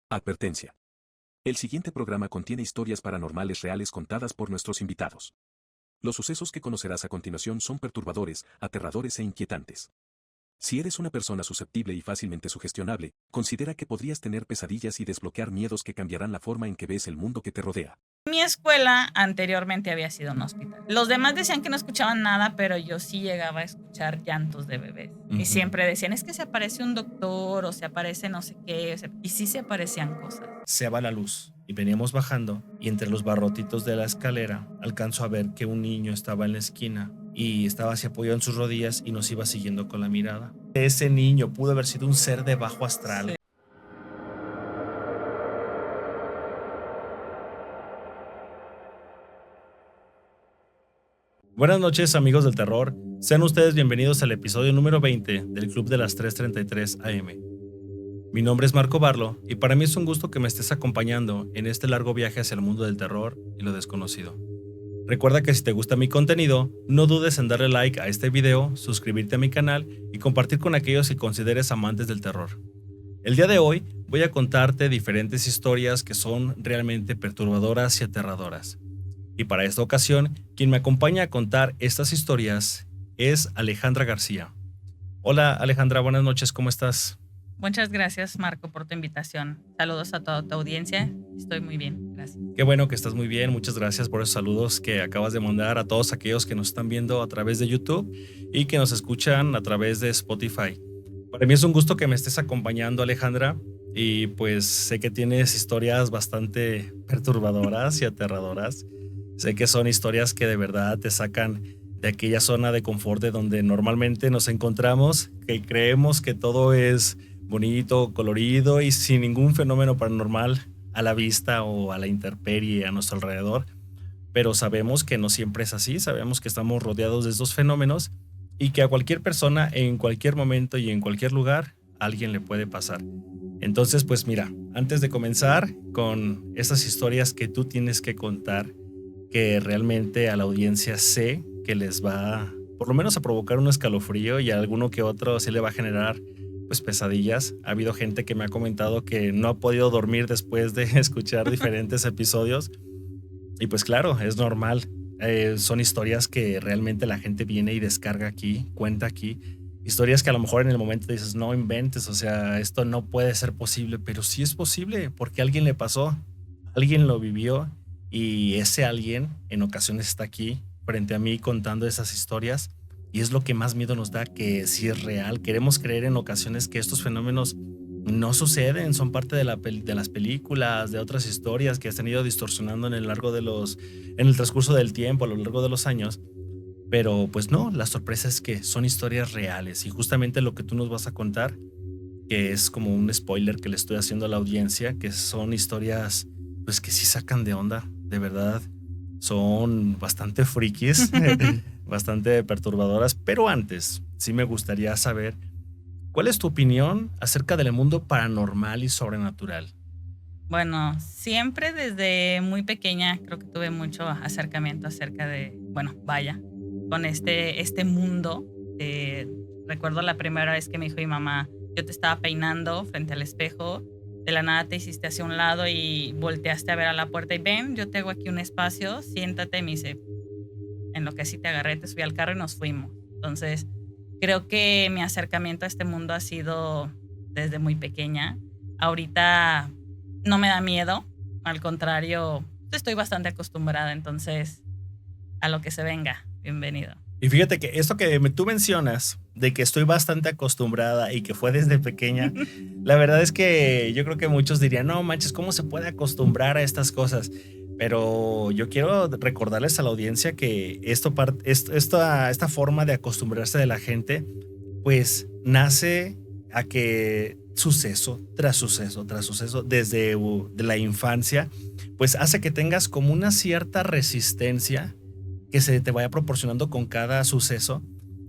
Advertencia. El siguiente programa contiene historias paranormales reales contadas por nuestros invitados. Los sucesos que conocerás a continuación son perturbadores, aterradores e inquietantes. Si eres una persona susceptible y fácilmente sugestionable, considera que podrías tener pesadillas y desbloquear miedos que cambiarán la forma en que ves el mundo que te rodea. Mi escuela anteriormente había sido un hospital. Los demás decían que no escuchaban nada, pero yo sí llegaba a escuchar llantos de bebés. Y siempre decían, es que se aparece un doctor o se aparece no sé qué. Y sí se aparecían cosas. Se va la luz y veníamos bajando y entre los barrotitos de la escalera alcanzo a ver que un niño estaba en la esquina y estaba así apoyado en sus rodillas y nos iba siguiendo con la mirada. Ese niño pudo haber sido un ser de bajo astral. Sí. Buenas noches, amigos del terror. Sean ustedes bienvenidos al episodio número 20 del Club de las 3:33 AM. Mi nombre es Marco Barlo y para mí es un gusto que me estés acompañando en este largo viaje hacia el mundo del terror y lo desconocido. Recuerda que si te gusta mi contenido, no dudes en darle like a este video, suscribirte a mi canal y compartir con aquellos que consideres amantes del terror. El día de hoy voy a contarte diferentes historias que son realmente perturbadoras y aterradoras. Y para esta ocasión, quien me acompaña a contar estas historias es Alejandra García. Hola Alejandra, buenas noches, ¿cómo estás? Muchas gracias, Marco, por tu invitación. Saludos a toda tu audiencia. Estoy muy bien, gracias. Qué bueno que estás muy bien, muchas gracias por esos saludos que acabas de mandar a todos aquellos que nos están viendo a través de YouTube y que nos escuchan a través de Spotify. Para mí es un gusto que me estés acompañando, Alejandra, y pues sé que tienes historias bastante perturbadoras y aterradoras. Sé que son historias que de verdad te sacan de aquella zona de confort de donde normalmente nos encontramos, que creemos que todo es bonito, colorido y sin ningún fenómeno paranormal a la vista o a la intemperie a nuestro alrededor. Pero sabemos que no siempre es así, sabemos que estamos rodeados de estos fenómenos y que a cualquier persona, en cualquier momento y en cualquier lugar, a alguien le puede pasar. Entonces, pues mira, antes de comenzar con estas historias que tú tienes que contar, que realmente a la audiencia sé que les va por lo menos a provocar un escalofrío y a alguno que otro sí le va a generar pues pesadillas. Ha habido gente que me ha comentado que no ha podido dormir después de escuchar diferentes episodios y pues claro, es normal. Son historias que realmente la gente viene y descarga aquí, cuenta aquí. Historias que a lo mejor en el momento dices, no inventes, o sea, esto no puede ser posible, pero sí es posible porque a alguien le pasó, alguien lo vivió y ese alguien en ocasiones está aquí frente a mí contando esas historias y es lo que más miedo nos da, que si es real. Queremos creer en ocasiones que estos fenómenos no suceden, son parte de las películas, de otras historias que se han ido distorsionando en en el transcurso del tiempo, a lo largo de los años. Pero pues no, la sorpresa es que son historias reales y justamente lo que tú nos vas a contar, que es como un spoiler que le estoy haciendo a la audiencia, que son historias pues que sí sacan de onda, de verdad. Son bastante frikis, bastante perturbadoras, pero antes sí me gustaría saber ¿cuál es tu opinión acerca del mundo paranormal y sobrenatural? Bueno, siempre desde muy pequeña creo que tuve mucho acercamiento acerca de, bueno, vaya, con este mundo. Recuerdo la primera vez que me dijo mi mamá, yo te estaba peinando frente al espejo, de la nada te hiciste hacia un lado y volteaste a ver a la puerta y ven, yo te hago aquí un espacio, siéntate, y me dice, en lo que sí te agarré, te subí al carro y nos fuimos. Entonces, creo que mi acercamiento a este mundo ha sido desde muy pequeña. Ahorita no me da miedo, al contrario, estoy bastante acostumbrada, entonces a lo que se venga, bienvenido. Y fíjate que esto que tú mencionas, de que estoy bastante acostumbrada y que fue desde pequeña, la verdad es que yo creo que muchos dirían, no manches, ¿cómo se puede acostumbrar a estas cosas? Pero yo quiero recordarles a la audiencia que esta forma de acostumbrarse de la gente, pues nace a que suceso tras suceso tras suceso desde de la infancia, pues hace que tengas como una cierta resistencia que se te vaya proporcionando con cada suceso,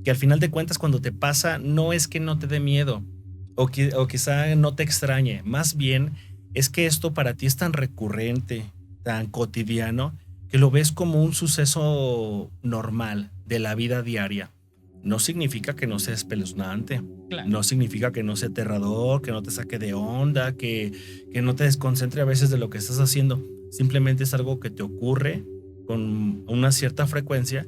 que al final de cuentas cuando te pasa no es que no te dé miedo o quizá no te extrañe, más bien es que esto para ti es tan recurrente, tan cotidiano, que lo ves como un suceso normal de la vida diaria. no significa que no sea espeluznante. Claro. No significa que no sea aterrador, que no te saque de onda, que no te desconcentre a veces de lo que estás haciendo. Simplemente es algo que te ocurre con una cierta frecuencia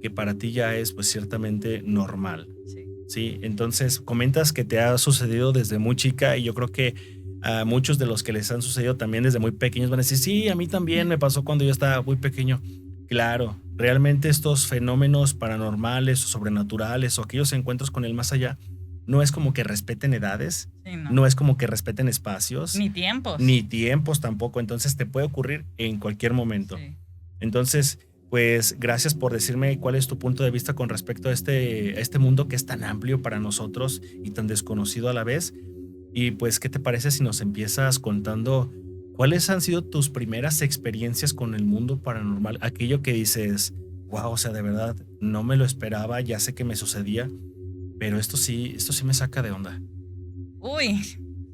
que para ti ya es pues ciertamente normal. Sí. Sí, entonces comentas que te ha sucedido desde muy chica y yo creo que a muchos de los que les han sucedido también desde muy pequeños van a decir, sí, a mí también me pasó cuando yo estaba muy pequeño. Claro, realmente estos fenómenos paranormales o sobrenaturales o aquellos encuentros con el más allá no es como que respeten edades, Sí, no. no es como que respeten espacios, Ni tiempos. ni tiempos tampoco, entonces te puede ocurrir en cualquier momento. Sí. Entonces, pues gracias por decirme cuál es tu punto de vista con respecto a este mundo que es tan amplio para nosotros y tan desconocido a la vez. Y pues, ¿qué te parece si nos empiezas contando cuáles han sido tus primeras experiencias con el mundo paranormal? Aquello que dices, wow, o sea, de verdad, no me lo esperaba, ya sé que me sucedía, pero esto sí me saca de onda. Uy,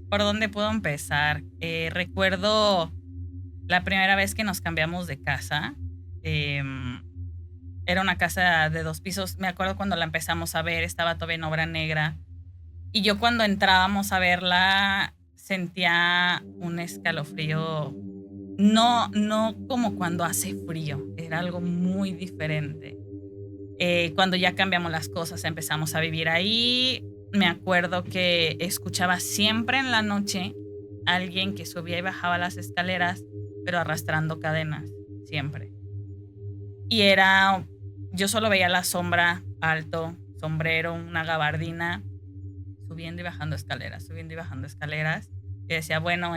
¿por dónde puedo empezar? Recuerdo la primera vez que nos cambiamos de casa. Era una casa de 2 pisos. Me acuerdo cuando la empezamos a ver, estaba todavía en obra negra. Y yo cuando entrábamos a verla sentía un escalofrío. No como cuando hace frío. Era algo muy diferente. Cuando ya cambiamos las cosas, empezamos a vivir ahí. Me acuerdo que escuchaba siempre en la noche a alguien que subía y bajaba las escaleras, pero arrastrando cadenas, siempre. Y yo solo veía la sombra, alto, sombrero, una gabardina, subiendo y bajando escaleras, subiendo y bajando escaleras. Y decía, bueno,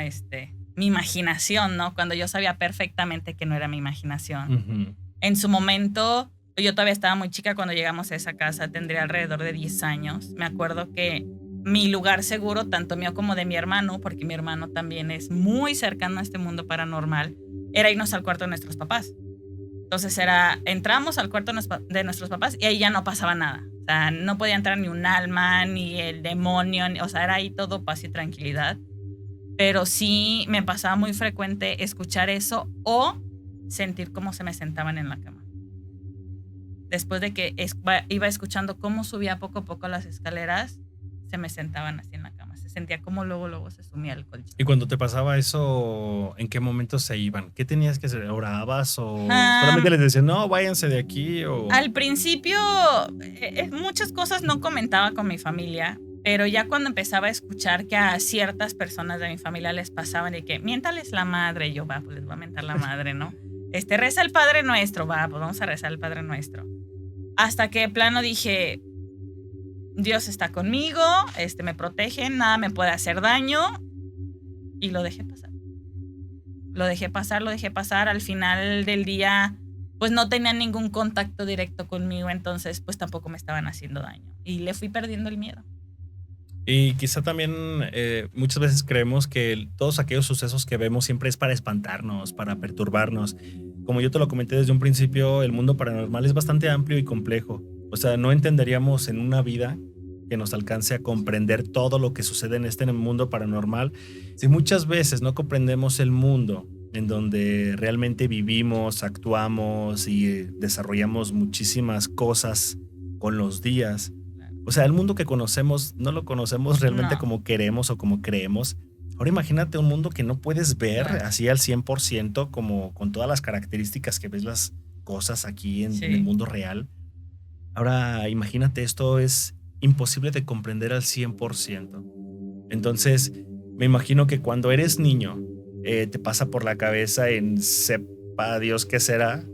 mi imaginación, ¿no? Cuando yo sabía perfectamente que no era mi imaginación. Uh-huh. En su momento, yo todavía estaba muy chica cuando llegamos a esa casa, tendría alrededor de 10 años. Me acuerdo que mi lugar seguro, tanto mío como de mi hermano, porque mi hermano también es muy cercano a este mundo paranormal, era irnos al cuarto de nuestros papás. Entonces entramos al cuarto de nuestros papás y ahí ya no pasaba nada. O sea, no podía entrar ni un alma, ni el demonio, o sea, era ahí todo paz y tranquilidad. Pero sí me pasaba muy frecuente escuchar eso o sentir cómo se me sentaban en la cama. Después de que iba escuchando cómo subía poco a poco las escaleras, se me sentaban así en la cama. Se sentía como luego se sumía el colchón. Y cuando te pasaba eso, ¿en qué momento se iban? ¿Qué tenías que hacer? ¿Orabas o solamente les decías, no, váyanse de aquí? O... Al principio, muchas cosas no comentaba con mi familia, pero ya cuando empezaba a escuchar que a ciertas personas de mi familia les pasaban y que, miéntales la madre, y yo, va, pues les voy a mentar la madre, ¿no? Reza el Padre Nuestro, va, pues vamos a rezar el Padre Nuestro. Hasta que de plano dije, Dios está conmigo, me protege, nada me puede hacer daño, y lo dejé pasar. Lo dejé pasar. Al final del día, pues no tenían ningún contacto directo conmigo, entonces pues tampoco me estaban haciendo daño. Y le fui perdiendo el miedo. Y quizá también muchas veces creemos que todos aquellos sucesos que vemos siempre es para espantarnos, para perturbarnos. Como yo te lo comenté desde un principio, el mundo paranormal es bastante amplio y complejo. O sea, no entenderíamos en una vida que nos alcance a comprender todo lo que sucede en este mundo paranormal si muchas veces no comprendemos el mundo en donde realmente vivimos, actuamos y desarrollamos muchísimas cosas con los días. O sea, el mundo que conocemos no lo conocemos realmente como queremos o como creemos. Ahora imagínate un mundo que no puedes ver así al 100%, como con todas las características que ves las cosas aquí en el mundo real. Ahora imagínate, esto es imposible de comprender al 100%. Entonces, me imagino que cuando eres niño, te pasa por la cabeza en sepa Dios qué será,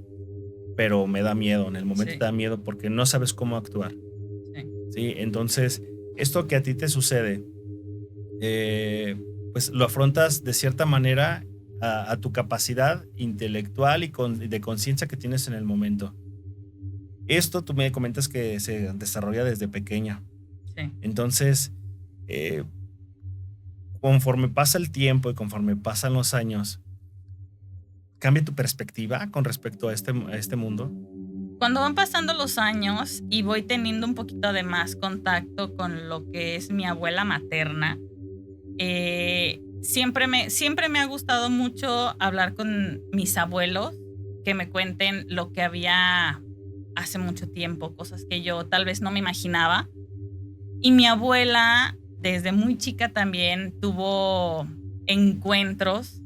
pero me da miedo. En el momento te da miedo porque no sabes cómo actuar. Sí, entonces, esto que a ti te sucede, pues lo afrontas de cierta manera a tu capacidad intelectual y de conciencia que tienes en el momento. Esto tú me comentas que se desarrolla desde pequeña. Sí. Entonces, conforme pasa el tiempo y conforme pasan los años, ¿cambia tu perspectiva con respecto a este mundo? Cuando van pasando los años y voy teniendo un poquito de más contacto con lo que es mi abuela materna, siempre me ha gustado mucho hablar con mis abuelos, que me cuenten lo que había hace mucho tiempo, cosas que yo tal vez no me imaginaba. Y mi abuela, desde muy chica también, tuvo encuentros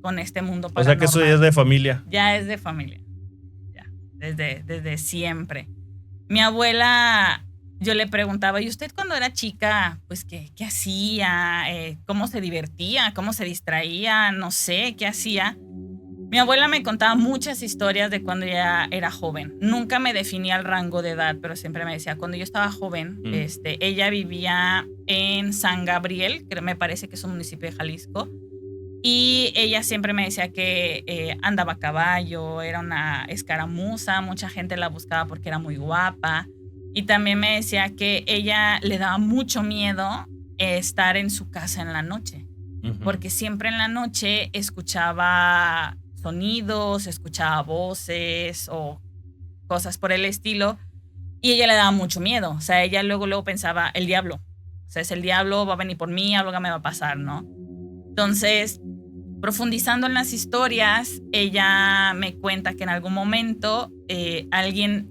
con este mundo paranormal. O sea que eso ya es de familia. Ya es de familia, ya, desde siempre. Mi abuela, yo le preguntaba, ¿y usted cuando era chica, pues qué hacía? ¿Cómo se divertía? ¿Cómo se distraía? No sé, ¿qué hacía? Mi abuela me contaba muchas historias de cuando ella era joven. Nunca me definía el rango de edad, pero siempre me decía, cuando yo estaba joven, ella vivía en San Gabriel, que me parece que es un municipio de Jalisco, y ella siempre me decía que andaba a caballo, era una escaramuza, mucha gente la buscaba porque era muy guapa, y también me decía que ella le daba mucho miedo estar en su casa en la noche, porque siempre en la noche escuchaba sonidos, escuchaba voces o cosas por el estilo, y ella le daba mucho miedo. O sea, ella luego pensaba, el diablo. O sea, es el diablo, va a venir por mí, algo que me va a pasar, ¿no? Entonces, profundizando en las historias, ella me cuenta que en algún momento alguien,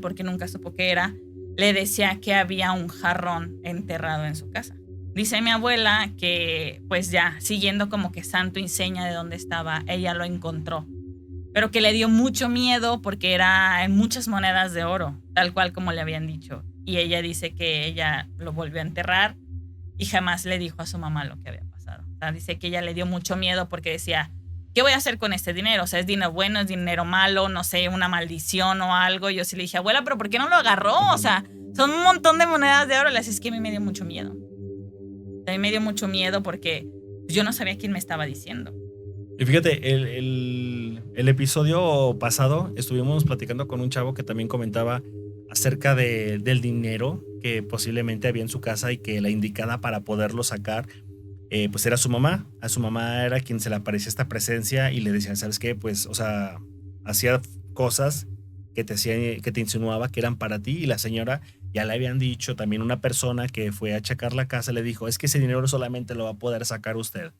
porque nunca supo qué era, le decía que había un jarrón enterrado en su casa. Dice mi abuela que, pues ya, siguiendo como que santo y seña de dónde estaba, ella lo encontró. Pero que le dio mucho miedo porque era en muchas monedas de oro, tal cual como le habían dicho. Y ella dice que ella lo volvió a enterrar y jamás le dijo a su mamá lo que había pasado. O sea, dice que ella le dio mucho miedo porque decía, ¿qué voy a hacer con este dinero? O sea, ¿es dinero bueno, es dinero malo, no sé, una maldición o algo? Yo sí le dije, abuela, ¿pero por qué no lo agarró? O sea, son un montón de monedas de oro. Le decía, es que a mí me dio mucho miedo. A mí me dio mucho miedo porque yo no sabía quién me estaba diciendo. Y fíjate, el episodio pasado estuvimos platicando con un chavo que también comentaba acerca del dinero que posiblemente había en su casa y que la indicada para poderlo sacar pues era su mamá. A su mamá era quien se le aparecía esta presencia y le decía, ¿sabes qué? Pues, o sea, hacía cosas que te insinuaba que eran para ti, y la señora ya le habían dicho, también una persona que fue a checar la casa le dijo, es que ese dinero solamente lo va a poder sacar usted.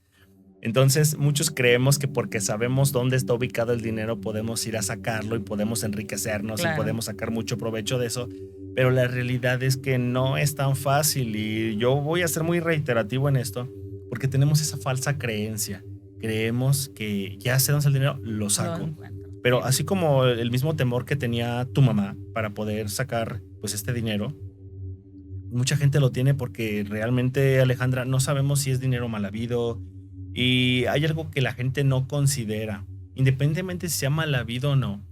Entonces muchos creemos que porque sabemos dónde está ubicado el dinero podemos ir a sacarlo y podemos enriquecernos, claro, y podemos sacar mucho provecho de eso, pero la realidad es que no es tan fácil, y yo voy a ser muy reiterativo en esto porque tenemos esa falsa creencia. Creemos que ya sé dónde está el dinero, lo saco. Pero así como el mismo temor que tenía tu mamá para poder sacar pues este dinero, mucha gente lo tiene porque realmente, Alejandra, no sabemos si es dinero mal habido, y hay algo que la gente no considera, independientemente si sea mal habido o no.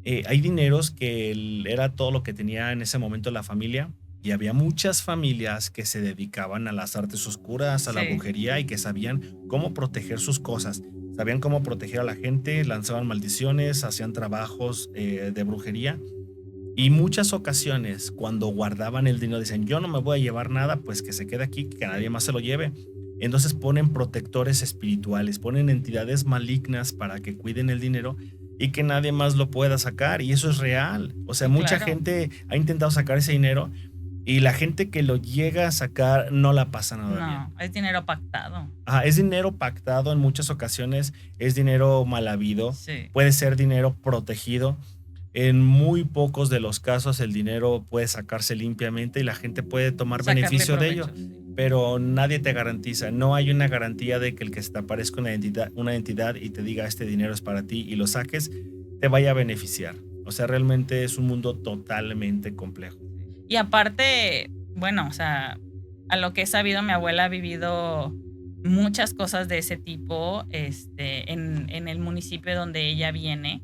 Hay dineros que era todo lo que tenía en ese momento la familia, y había muchas familias que se dedicaban a las artes oscuras, a la brujería, y que sabían cómo proteger sus cosas. Sabían cómo proteger a la gente, lanzaban maldiciones, hacían trabajos de brujería. Y muchas ocasiones, cuando guardaban el dinero, decían, yo no me voy a llevar nada, pues que se quede aquí, que nadie más se lo lleve. Entonces ponen protectores espirituales, ponen entidades malignas para que cuiden el dinero y que nadie más lo pueda sacar. Y eso es real. O sea, mucha gente ha intentado sacar ese dinero, y la gente que lo llega a sacar no la pasa nada bien. No, es dinero pactado. Es dinero pactado en muchas ocasiones, es dinero mal habido, sí, puede ser dinero protegido. En muy pocos de los casos el dinero puede sacarse limpiamente y la gente puede tomar beneficio de ello, pero nadie te garantiza. No hay una garantía de que el que se te aparezca una entidad y te diga este dinero es para ti y lo saques, te vaya a beneficiar. O sea, realmente es un mundo totalmente complejo. Y aparte, bueno, o sea, a lo que he sabido, mi abuela ha vivido muchas cosas de ese tipo en el municipio donde ella viene.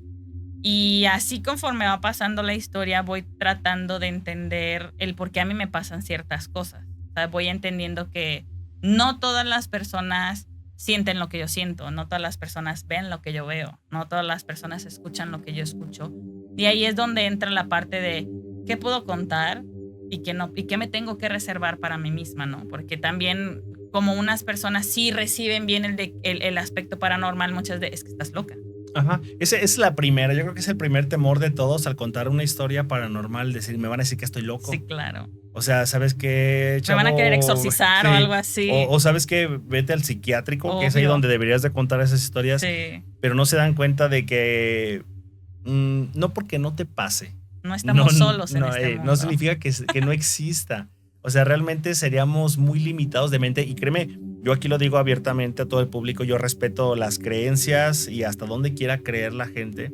Y así conforme va pasando la historia, voy tratando de entender el por qué a mí me pasan ciertas cosas. O sea, voy entendiendo que no todas las personas sienten lo que yo siento, no todas las personas ven lo que yo veo, no todas las personas escuchan lo que yo escucho. Y ahí es donde entra la parte de qué puedo contar y qué no, y qué me tengo que reservar para mí misma, ¿no? Porque también como unas personas sí reciben bien el aspecto paranormal, muchas veces es que estás loca. Ajá, esa es la primera, yo creo que es el primer temor de todos al contar una historia paranormal, decir, me van a decir que estoy loco. Sí, claro. O sea, ¿sabes qué, chavo? Me van a querer exorcizar o algo así. O ¿sabes qué? Vete al psiquiátrico, obvio, que es ahí donde deberías de contar esas historias. Sí. Pero no se dan cuenta de que no porque no te pase. No estamos solos en este mundo. No significa que no exista. O sea, realmente seríamos muy limitados de mente. Y créeme, yo aquí lo digo abiertamente a todo el público, yo respeto las creencias y hasta donde quiera creer la gente.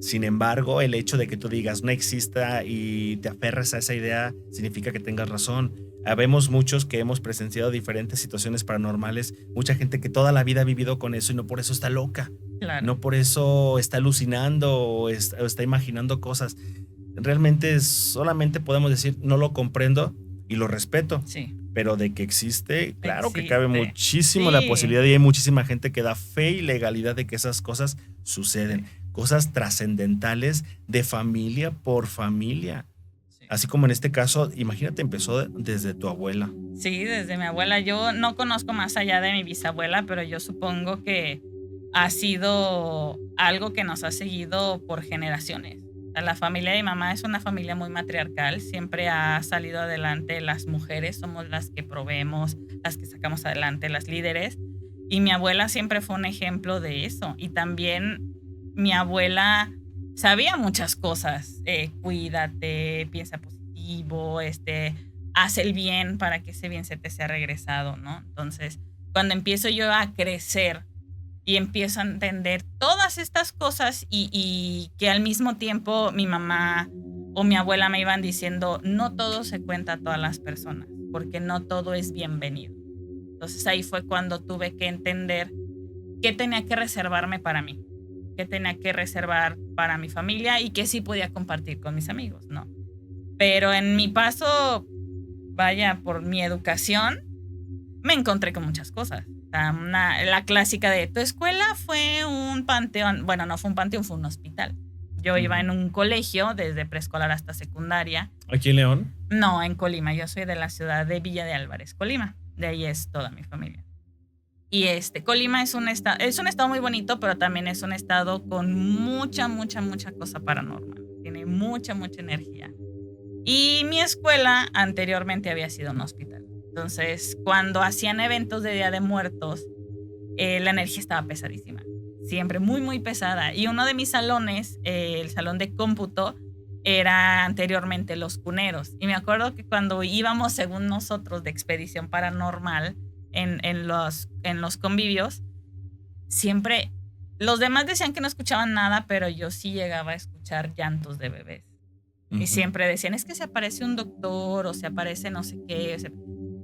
Sin embargo, el hecho de que tú digas no exista y te aferres a esa idea significa que tengas razón. Habemos muchos que hemos presenciado diferentes situaciones paranormales, mucha gente que toda la vida ha vivido con eso y no por eso está loca. Claro. No por eso está alucinando o está imaginando cosas. Realmente solamente podemos decir no lo comprendo y lo respeto. Sí. Pero de que existe, claro Existe. que cabe muchísimo Sí. la posibilidad y hay muchísima gente que da fe y legalidad de que esas cosas suceden. Cosas trascendentales de familia por familia. Sí. Así como en este caso, imagínate, empezó desde tu abuela. Sí, desde mi abuela. Yo no conozco más allá de mi bisabuela, pero yo supongo que ha sido algo que nos ha seguido por generaciones. O sea, la familia de mi mamá es una familia muy matriarcal. Siempre ha salido adelante las mujeres, somos las que proveemos, las que sacamos adelante, las líderes. Y mi abuela siempre fue un ejemplo de eso. Y también mi abuela sabía muchas cosas. Cuídate, piensa positivo, haz el bien para que ese bien se te sea regresado, ¿no? Entonces, cuando empiezo yo a crecer y empiezo a entender todas estas cosas y que al mismo tiempo mi mamá o mi abuela me iban diciendo, no todo se cuenta a todas las personas, porque no todo es bienvenido. Entonces ahí fue cuando tuve que entender qué tenía que reservarme para mí, qué tenía que reservar para mi familia y qué sí podía compartir con mis amigos, ¿no? Pero en mi paso, vaya, por mi educación, me encontré con muchas cosas. O sea, la clásica de tu escuela fue un panteón. Bueno, no fue un panteón, fue un hospital. Yo iba en un colegio desde preescolar hasta secundaria. ¿Aquí en León? No, en Colima. Yo soy de la ciudad de Villa de Álvarez, Colima. De ahí es toda mi familia. Y Colima es un estado muy bonito, pero también es un estado con mucha cosa paranormal. Tiene mucha energía. Y mi escuela anteriormente había sido un hospital. Entonces, cuando hacían eventos de Día de Muertos, la energía estaba pesadísima. Siempre muy pesada. Y uno de mis salones, el salón de cómputo, era anteriormente los cuneros. Y me acuerdo que cuando íbamos, según nosotros, de expedición paranormal en los convivios, siempre los demás decían que no escuchaban nada, pero yo sí llegaba a escuchar llantos de bebés. Y siempre decían, es que se aparece un doctor o se aparece no sé qué.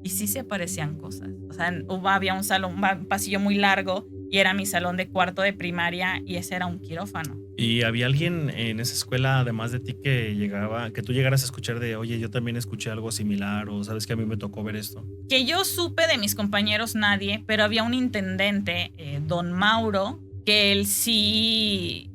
Y sí se aparecían cosas. O sea, había un salón, un pasillo muy largo y era mi salón de cuarto de primaria y ese era un quirófano. ¿Y había alguien en esa escuela, además de ti, que tú llegaras a escuchar de, oye, yo también escuché algo similar o sabes que a mí me tocó ver esto? Que yo supe de mis compañeros nadie, pero había un intendente, don Mauro, que él sí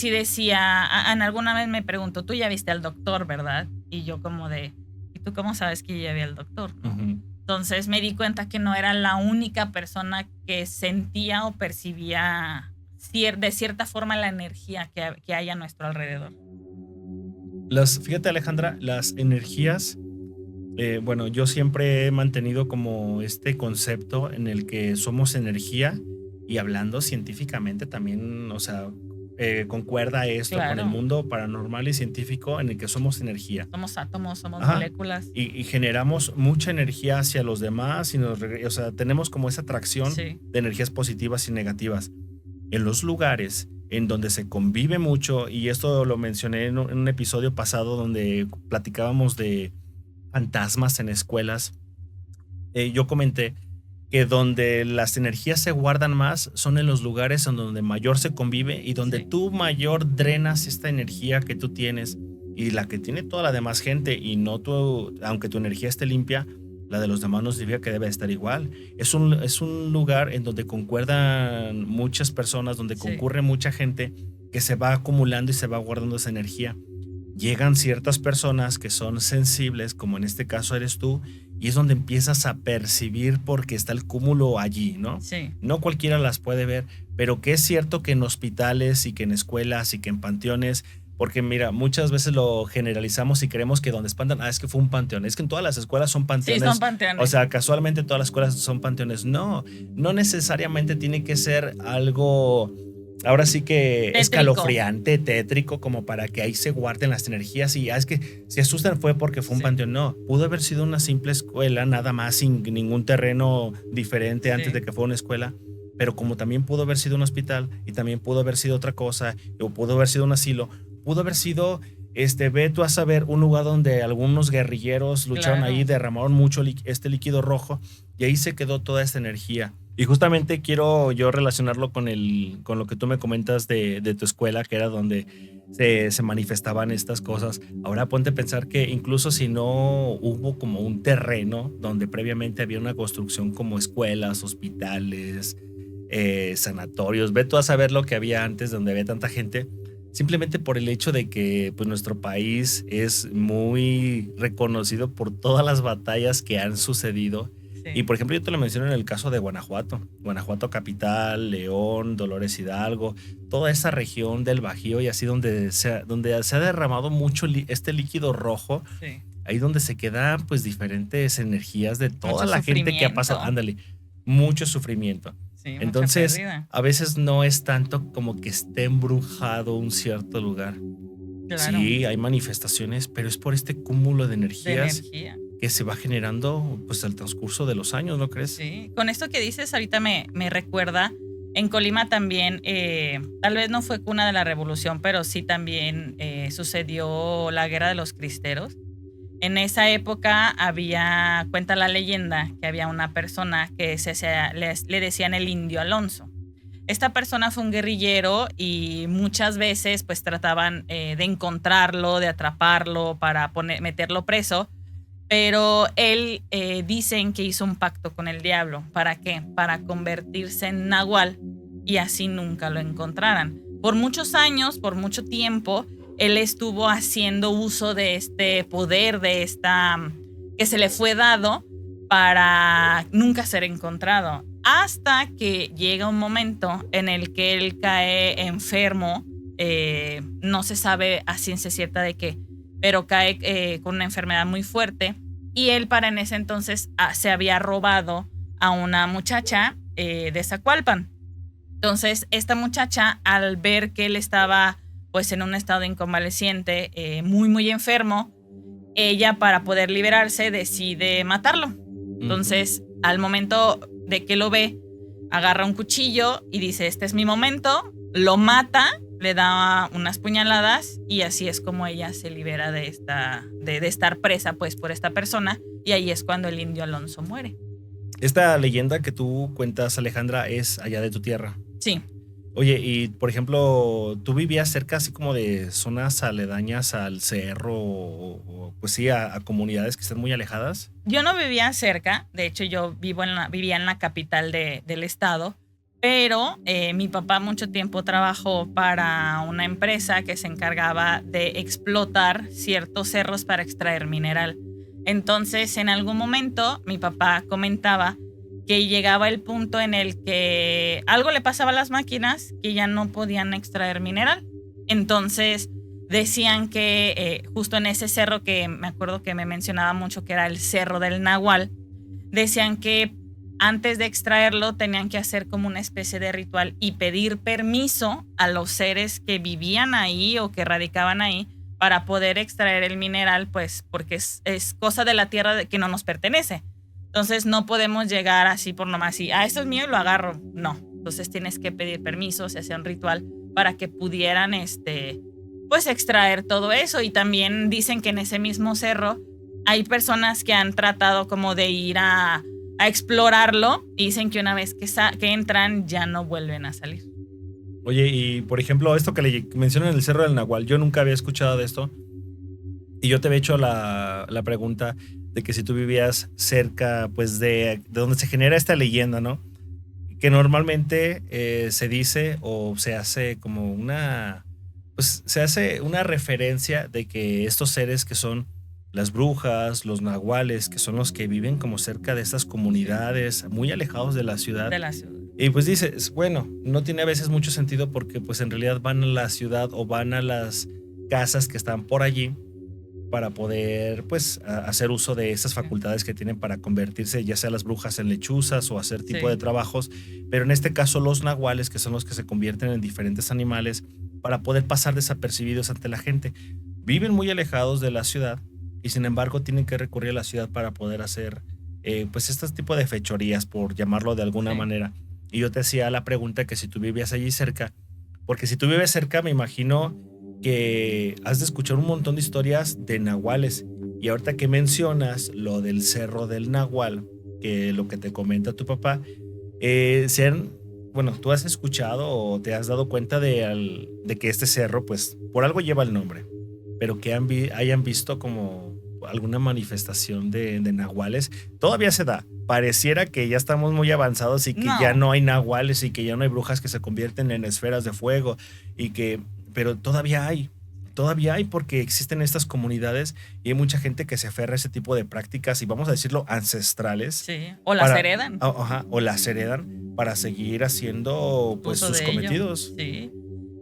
decía, en alguna vez me preguntó, tú ya viste al doctor, ¿verdad? Y yo como de, ¿y tú cómo sabes que yo ya vi al doctor? ¿No? Entonces me di cuenta que no era la única persona que sentía o percibía de cierta forma la energía que hay a nuestro alrededor. Fíjate, Alejandra, las energías, bueno, yo siempre he mantenido como este concepto en el que somos energía y hablando científicamente también, o sea, concuerda esto Claro. con el mundo paranormal y científico en el que somos energía. Somos átomos, somos Ajá. moléculas. Y generamos mucha energía hacia los demás y o sea, tenemos como esa atracción Sí. de energías positivas y negativas. En los lugares en donde se convive mucho, y esto lo mencioné en un episodio pasado donde platicábamos de fantasmas en escuelas, yo comenté que donde las energías se guardan más son en los lugares en donde mayor se convive y donde Sí. tú mayor drenas esta energía que tú tienes y la que tiene toda la demás gente y no tú, aunque tu energía esté limpia, la de los demás no significa que debe estar igual. Es un lugar en donde concuerdan muchas personas, donde Sí. concurre mucha gente que se va acumulando y se va guardando esa energía. Llegan ciertas personas que son sensibles, como en este caso eres tú, y es donde empiezas a percibir porque está el cúmulo allí, ¿no? Sí. No cualquiera las puede ver, pero que es cierto que en hospitales y que en escuelas y que en panteones, porque mira, muchas veces lo generalizamos y creemos que donde espantan, es que fue un panteón, es que en todas las escuelas son panteones. Sí, son panteones. O sea, casualmente todas las escuelas son panteones. No necesariamente tiene que ser algo ahora sí que Tétrico. escalofriante, tétrico, como para que ahí se guarden las energías y es que si asustan fue porque fue un Sí. panteón. No, pudo haber sido una simple escuela, nada más, sin ningún terreno diferente antes Sí. de que fuera una escuela. Pero como también pudo haber sido un hospital y también pudo haber sido otra cosa, o pudo haber sido un asilo, pudo haber sido, ve tú a saber, un lugar donde algunos guerrilleros lucharon Claro. ahí, derramaron mucho este líquido rojo y ahí se quedó toda esta energía. Y justamente quiero yo relacionarlo con lo que tú me comentas de tu escuela, que era donde se manifestaban estas cosas. Ahora ponte a pensar que incluso si no hubo como un terreno donde previamente había una construcción como escuelas, hospitales, sanatorios, ve tú a saber lo que había antes donde había tanta gente, simplemente por el hecho de que pues, nuestro país es muy reconocido por todas las batallas que han sucedido. Sí. Y por ejemplo, yo te lo menciono en el caso de Guanajuato capital, León, Dolores Hidalgo, toda esa región del Bajío y así donde se ha derramado mucho este líquido rojo, Sí. ahí donde se quedan pues diferentes energías de toda Mucho la gente que ha pasado, sufrimiento. ándale, mucho sufrimiento. Sí, mucha Entonces, pérdida. a veces no es tanto como que esté embrujado un cierto lugar. Claro. Sí, hay manifestaciones, pero es por este cúmulo de De energías energía. que se va generando pues al transcurso de los años, ¿no crees? Sí, con esto que dices ahorita me recuerda, en Colima también, tal vez no fue cuna de la revolución, pero sí también sucedió la guerra de los cristeros. En esa época cuenta la leyenda, que había una persona que le decían el Indio Alonso. Esta persona fue un guerrillero y muchas veces pues trataban de encontrarlo, de atraparlo para meterlo preso. Pero él dicen que hizo un pacto con el diablo. ¿Para qué? Para convertirse en nahual y así nunca lo encontraran. Por muchos años, por mucho tiempo, él estuvo haciendo uso de este poder, que se le fue dado para nunca ser encontrado. Hasta que llega un momento en el que él cae enfermo, no se sabe a ciencia cierta de qué, pero cae con una enfermedad muy fuerte y él para en ese entonces se había robado a una muchacha de Zacualpan. Entonces esta muchacha, al ver que él estaba pues en un estado inconvaleciente, muy muy enfermo, ella para poder liberarse decide matarlo. Entonces al momento de que lo ve, agarra un cuchillo y dice, este es mi momento, lo mata, le da unas puñaladas y así es como ella se libera de estar presa pues por esta persona y ahí es cuando el Indio Alonso muere. Esta leyenda que tú cuentas, Alejandra, es allá de tu tierra. Sí. Oye, y por ejemplo, ¿tú vivías cerca así como de zonas aledañas al cerro o pues sí, a comunidades que están muy alejadas? Yo no vivía cerca, de hecho yo vivía en la capital del estado, pero mi papá mucho tiempo trabajó para una empresa que se encargaba de explotar ciertos cerros para extraer mineral. Entonces, en algún momento, mi papá comentaba que llegaba el punto en el que algo le pasaba a las máquinas que ya no podían extraer mineral. Entonces, decían que justo en ese cerro que me acuerdo que me mencionaba mucho, que era el Cerro del Nahual, decían que antes de extraerlo tenían que hacer como una especie de ritual y pedir permiso a los seres que vivían ahí o que radicaban ahí para poder extraer el mineral, pues porque es cosa de la tierra que no nos pertenece. Entonces no podemos llegar así por nomás y, esto es mío y lo agarro. No, entonces tienes que pedir permiso, se hacía un ritual para que pudieran pues extraer todo eso. Y también dicen que en ese mismo cerro hay personas que han tratado como de ir a explorarlo y dicen que una vez que entran ya no vuelven a salir. Oye, y por ejemplo, esto que le mencionan el Cerro del Nahual, yo nunca había escuchado de esto. Y yo te había hecho la pregunta de que si tú vivías cerca, pues de donde se genera esta leyenda, ¿no? Que normalmente se dice o se hace como pues se hace una referencia de que estos seres que son las brujas, los nahuales, que son los que viven como cerca de estas comunidades, muy alejados de la ciudad. De la ciudad. Y pues dices, bueno, no tiene a veces mucho sentido porque pues en realidad van a la ciudad o van a las casas que están por allí para poder pues hacer uso de esas facultades que tienen para convertirse ya sea las brujas en lechuzas o hacer tipo de trabajos, pero en este caso los nahuales, que son los que se convierten en diferentes animales para poder pasar desapercibidos ante la gente. Viven muy alejados de la ciudad y sin embargo tienen que recurrir a la ciudad para poder hacer pues este tipo de fechorías, por llamarlo de alguna manera. Y yo te hacía la pregunta que si tú vivías allí cerca, porque si tú vives cerca me imagino que has de escuchar un montón de historias de nahuales. Y ahorita que mencionas lo del Cerro del Nahual, que lo que te comenta tu papá, bueno, tú has escuchado o te has dado cuenta de que este cerro, pues por algo lleva el nombre, pero que hayan visto como alguna manifestación de nahuales. Todavía se da. Pareciera que ya estamos muy avanzados y que ya no hay nahuales y que ya no hay brujas que se convierten en esferas de fuego pero todavía hay porque existen estas comunidades y hay mucha gente que se aferra a ese tipo de prácticas y vamos a decirlo ancestrales. Sí, o las heredan. O las heredan para seguir haciendo pues sus cometidos. Sí.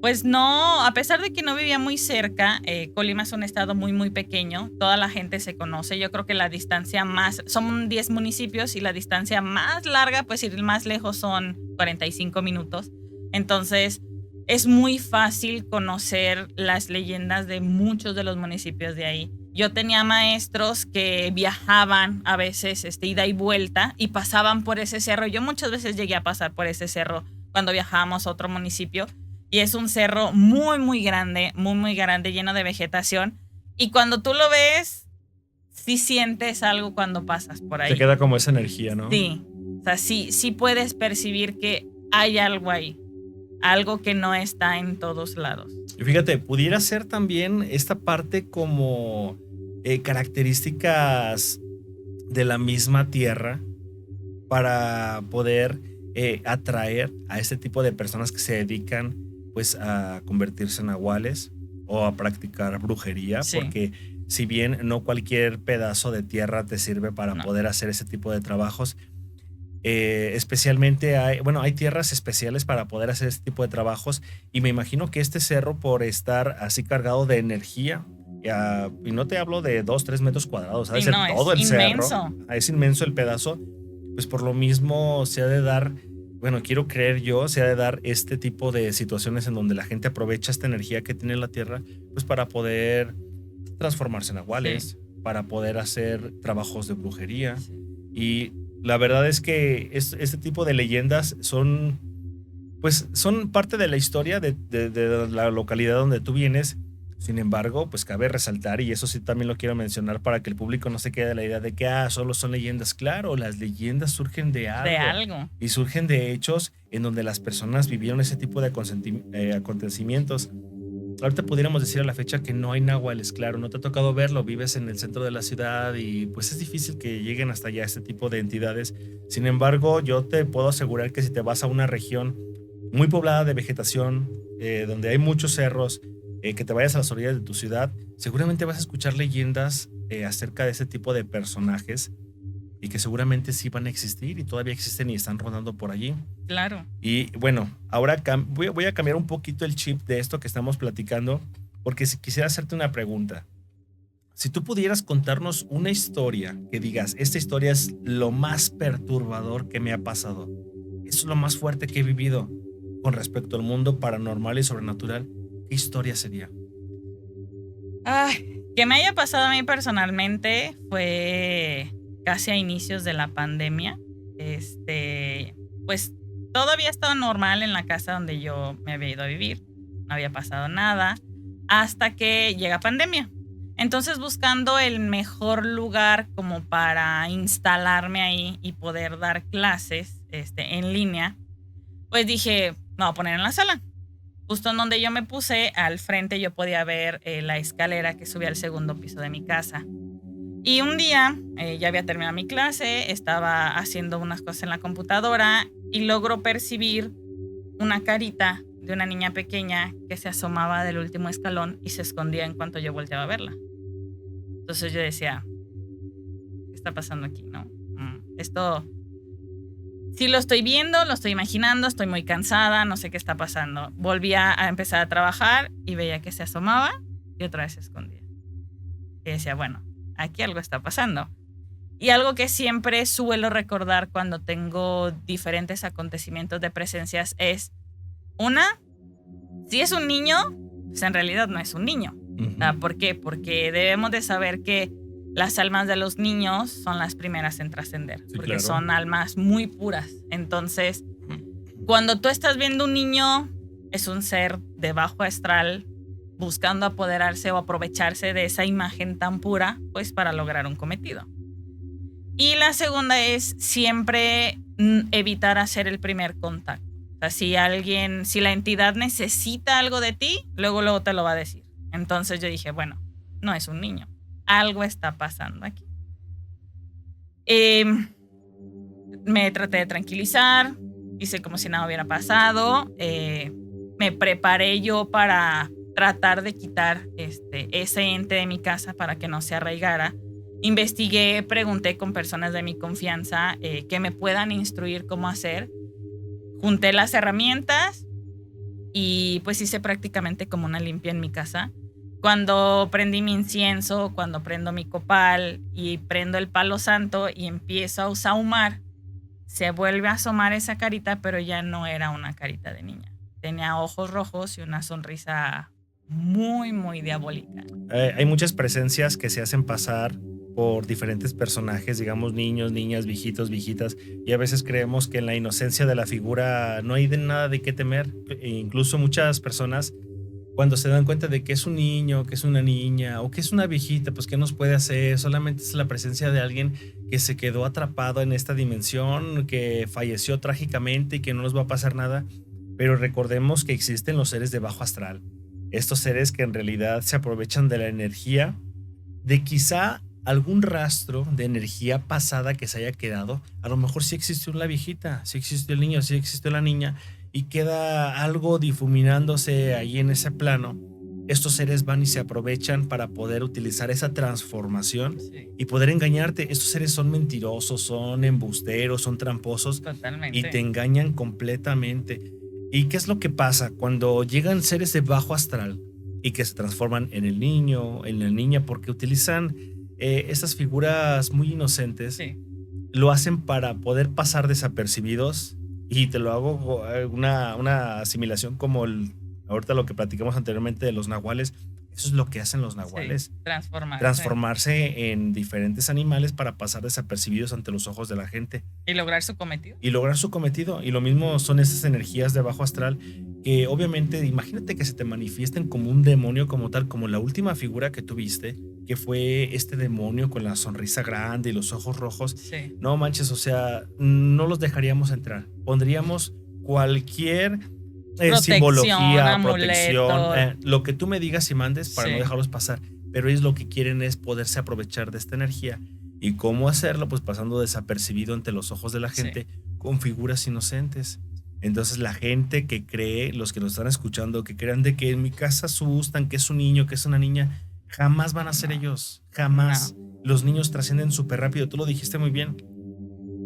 Pues no, a pesar de que no vivía muy cerca, Colima es un estado muy, muy pequeño. Toda la gente se conoce. Yo creo que la distancia son 10 municipios y la distancia más larga, pues ir más lejos son 45 minutos. Entonces, es muy fácil conocer las leyendas de muchos de los municipios de ahí. Yo tenía maestros que viajaban a veces ida y vuelta y pasaban por ese cerro. Yo muchas veces llegué a pasar por ese cerro cuando viajábamos a otro municipio. Y es un cerro muy, muy grande, lleno de vegetación. Y cuando tú lo ves, sí sientes algo cuando pasas por ahí. Te queda como esa energía, ¿no? Sí. O sea, sí puedes percibir que hay algo ahí. Algo que no está en todos lados. Y fíjate, pudiera ser también esta parte como características de la misma tierra para poder atraer a este tipo de personas que se dedican pues a convertirse en nahuales o a practicar brujería, porque si bien no cualquier pedazo de tierra te sirve para poder hacer ese tipo de trabajos, especialmente hay tierras especiales para poder hacer este tipo de trabajos y me imagino que este cerro, por estar así cargado de energía, y no te hablo de 2-3 metros cuadrados, ha de ser todo el inmenso. cerro, es inmenso el pedazo, pues por lo mismo se ha de dar, quiero creer yo, se ha de dar este tipo de situaciones en donde la gente aprovecha esta energía que tiene la tierra, pues para poder transformarse en nahuales, para poder hacer trabajos de brujería. Y la verdad es que este tipo de leyendas son parte de la historia de la localidad donde tú vienes. Sin embargo, pues cabe resaltar, y eso sí también lo quiero mencionar para que el público no se quede de la idea de que solo son leyendas. Claro, las leyendas surgen de algo. De algo. Y surgen de hechos en donde las personas vivieron ese tipo de acontecimientos. Ahorita pudiéramos decir a la fecha que no hay nahuales, claro, no te ha tocado verlo, vives en el centro de la ciudad y pues es difícil que lleguen hasta allá este tipo de entidades. Sin embargo, yo te puedo asegurar que si te vas a una región muy poblada de vegetación, donde hay muchos cerros, que te vayas a las orillas de tu ciudad, seguramente vas a escuchar leyendas acerca de ese tipo de personajes y que seguramente sí van a existir y todavía existen y están rodando por allí. Claro. Y bueno, ahora voy a cambiar un poquito el chip de esto que estamos platicando, porque quisiera hacerte una pregunta. Si tú pudieras contarnos una historia que digas, esta historia es lo más perturbador que me ha pasado, es lo más fuerte que he vivido con respecto al mundo paranormal y sobrenatural, ¿qué historia sería? Que me haya pasado a mí personalmente fue casi a inicios de la pandemia. Pues todo había estado normal en la casa donde yo me había ido a vivir. No había pasado nada hasta que llega pandemia. Entonces, buscando el mejor lugar como para instalarme ahí y poder dar clases en línea, pues dije, me voy a poner en la sala. Justo en donde yo me puse, al frente yo podía ver la escalera que subía al segundo piso de mi casa. Y un día, ya había terminado mi clase, estaba haciendo unas cosas en la computadora y logro percibir una carita de una niña pequeña que se asomaba del último escalón y se escondía en cuanto yo volteaba a verla. Entonces yo decía, ¿qué está pasando aquí? ¿No? Esto, sí lo estoy viendo, lo estoy imaginando, estoy muy cansada, no sé qué está pasando. Volví a empezar a trabajar y veía que se asomaba y otra vez se escondía. Y decía, bueno, aquí algo está pasando. Y algo que siempre suelo recordar cuando tengo diferentes acontecimientos de presencias es, si es un niño, pues en realidad no es un niño. ¿Por qué? Porque debemos de saber que las almas de los niños son las primeras en trascender, Sí, porque claro. son almas muy puras. Entonces, cuando tú estás viendo un niño, es un ser de bajo astral buscando apoderarse o aprovecharse de esa imagen tan pura, pues para lograr un cometido. Y la segunda es siempre evitar hacer el primer contacto. O sea, si la entidad necesita algo de ti, luego te lo va a decir. Entonces yo dije, bueno, no es un niño. Algo está pasando aquí. Me traté de tranquilizar, hice como si nada hubiera pasado. Me preparé yo para tratar de quitar ese ente de mi casa para que no se arraigara. Investigué, pregunté con personas de mi confianza que me puedan instruir cómo hacer. Junté las herramientas y pues hice prácticamente como una limpia en mi casa. Cuando prendí mi incienso, cuando prendo mi copal y prendo el palo santo y empiezo a sahumar, se vuelve a asomar esa carita, pero ya no era una carita de niña. Tenía ojos rojos y una sonrisa muy, muy diabólica. Hay muchas presencias que se hacen pasar por diferentes personajes, digamos niños, niñas, viejitos, viejitas, y a veces creemos que en la inocencia de la figura no hay nada de qué temer. E incluso muchas personas, cuando se dan cuenta de que es un niño, que es una niña o que es una viejita, pues ¿qué nos puede hacer? Solamente es la presencia de alguien que se quedó atrapado en esta dimensión, que falleció trágicamente y que no nos va a pasar nada. Pero recordemos que existen los seres de bajo astral. Estos seres que en realidad se aprovechan de la energía, de quizá algún rastro de energía pasada que se haya quedado. A lo mejor sí existió la viejita, sí existió el niño, sí existió la niña, y queda algo difuminándose ahí en ese plano. Estos seres van y se aprovechan para poder utilizar esa transformación y poder engañarte. Estos seres son mentirosos, son embusteros, son tramposos. Totalmente. Y te engañan completamente. ¿Y qué es lo que pasa cuando llegan seres de bajo astral y que se transforman en el niño, en la niña? Porque utilizan estas figuras muy inocentes. Sí. Lo hacen para poder pasar desapercibidos. Y te lo hago una asimilación como ahorita lo que platicamos anteriormente de los nahuales. Eso es lo que hacen los nahuales. Sí, transformarse en diferentes animales para pasar desapercibidos ante los ojos de la gente. Y lograr su cometido. Y lo mismo son esas energías de bajo astral que obviamente, imagínate que se te manifiesten como un demonio como tal, como la última figura que tuviste, que fue este demonio con la sonrisa grande y los ojos rojos. Sí. No manches, o sea, no los dejaríamos entrar. Pondríamos cualquier simbología, protección, lo que tú me digas y mandes para no dejarlos pasar. Pero ellos lo que quieren es poderse aprovechar de esta energía. ¿Y cómo hacerlo? Pues pasando desapercibido ante los ojos de la gente con figuras inocentes. Entonces la gente que cree, los que nos están escuchando, que crean de que en mi casa asustan, que es un niño, que es una niña, jamás van a ser ellos. Jamás. Los niños trascienden súper rápido. Tú lo dijiste muy bien.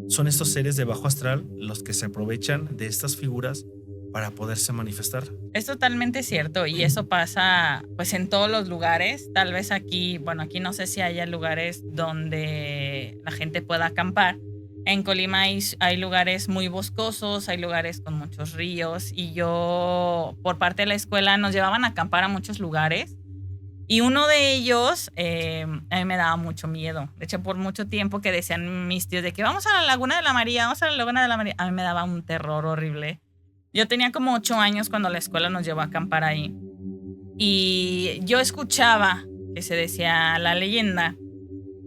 Son estos seres de bajo astral los que se aprovechan de estas figuras para poderse manifestar. Es totalmente cierto y eso pasa pues en todos los lugares. Tal vez aquí no sé si haya lugares donde la gente pueda acampar. En Colima hay lugares muy boscosos, hay lugares con muchos ríos y yo por parte de la escuela nos llevaban a acampar a muchos lugares y uno de ellos a mí me daba mucho miedo. De hecho, por mucho tiempo que decían mis tíos de que vamos a la Laguna de la María, vamos a la Laguna de la María, a mí me daba un terror horrible. Yo tenía como 8 años cuando la escuela nos llevó a acampar ahí. Y yo escuchaba que se decía la leyenda.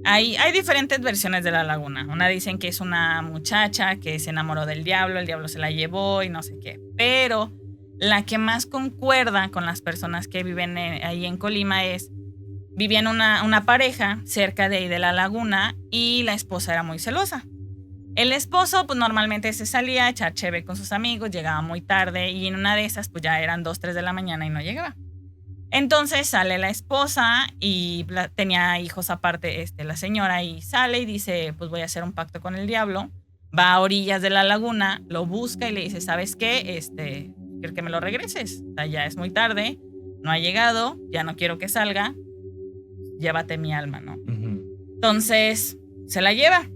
Hay diferentes versiones de la laguna. Una dicen que es una muchacha que se enamoró del diablo, el diablo se la llevó y no sé qué. Pero la que más concuerda con las personas que viven ahí en Colima es... Vivían una pareja cerca de ahí de la laguna y la esposa era muy celosa. El esposo pues normalmente se salía a echar cheve con sus amigos, llegaba muy tarde y en una de esas pues ya eran 2, 3 de la mañana y no llegaba. Entonces sale la esposa y tenía hijos aparte la señora y sale y dice pues voy a hacer un pacto con el diablo. Va a orillas de la laguna, lo busca y le dice ¿sabes qué? Quiero que me lo regreses. O sea, ya es muy tarde, no ha llegado, ya no quiero que salga. llévate mi alma, ¿no? Ujú. Entonces, se la lleva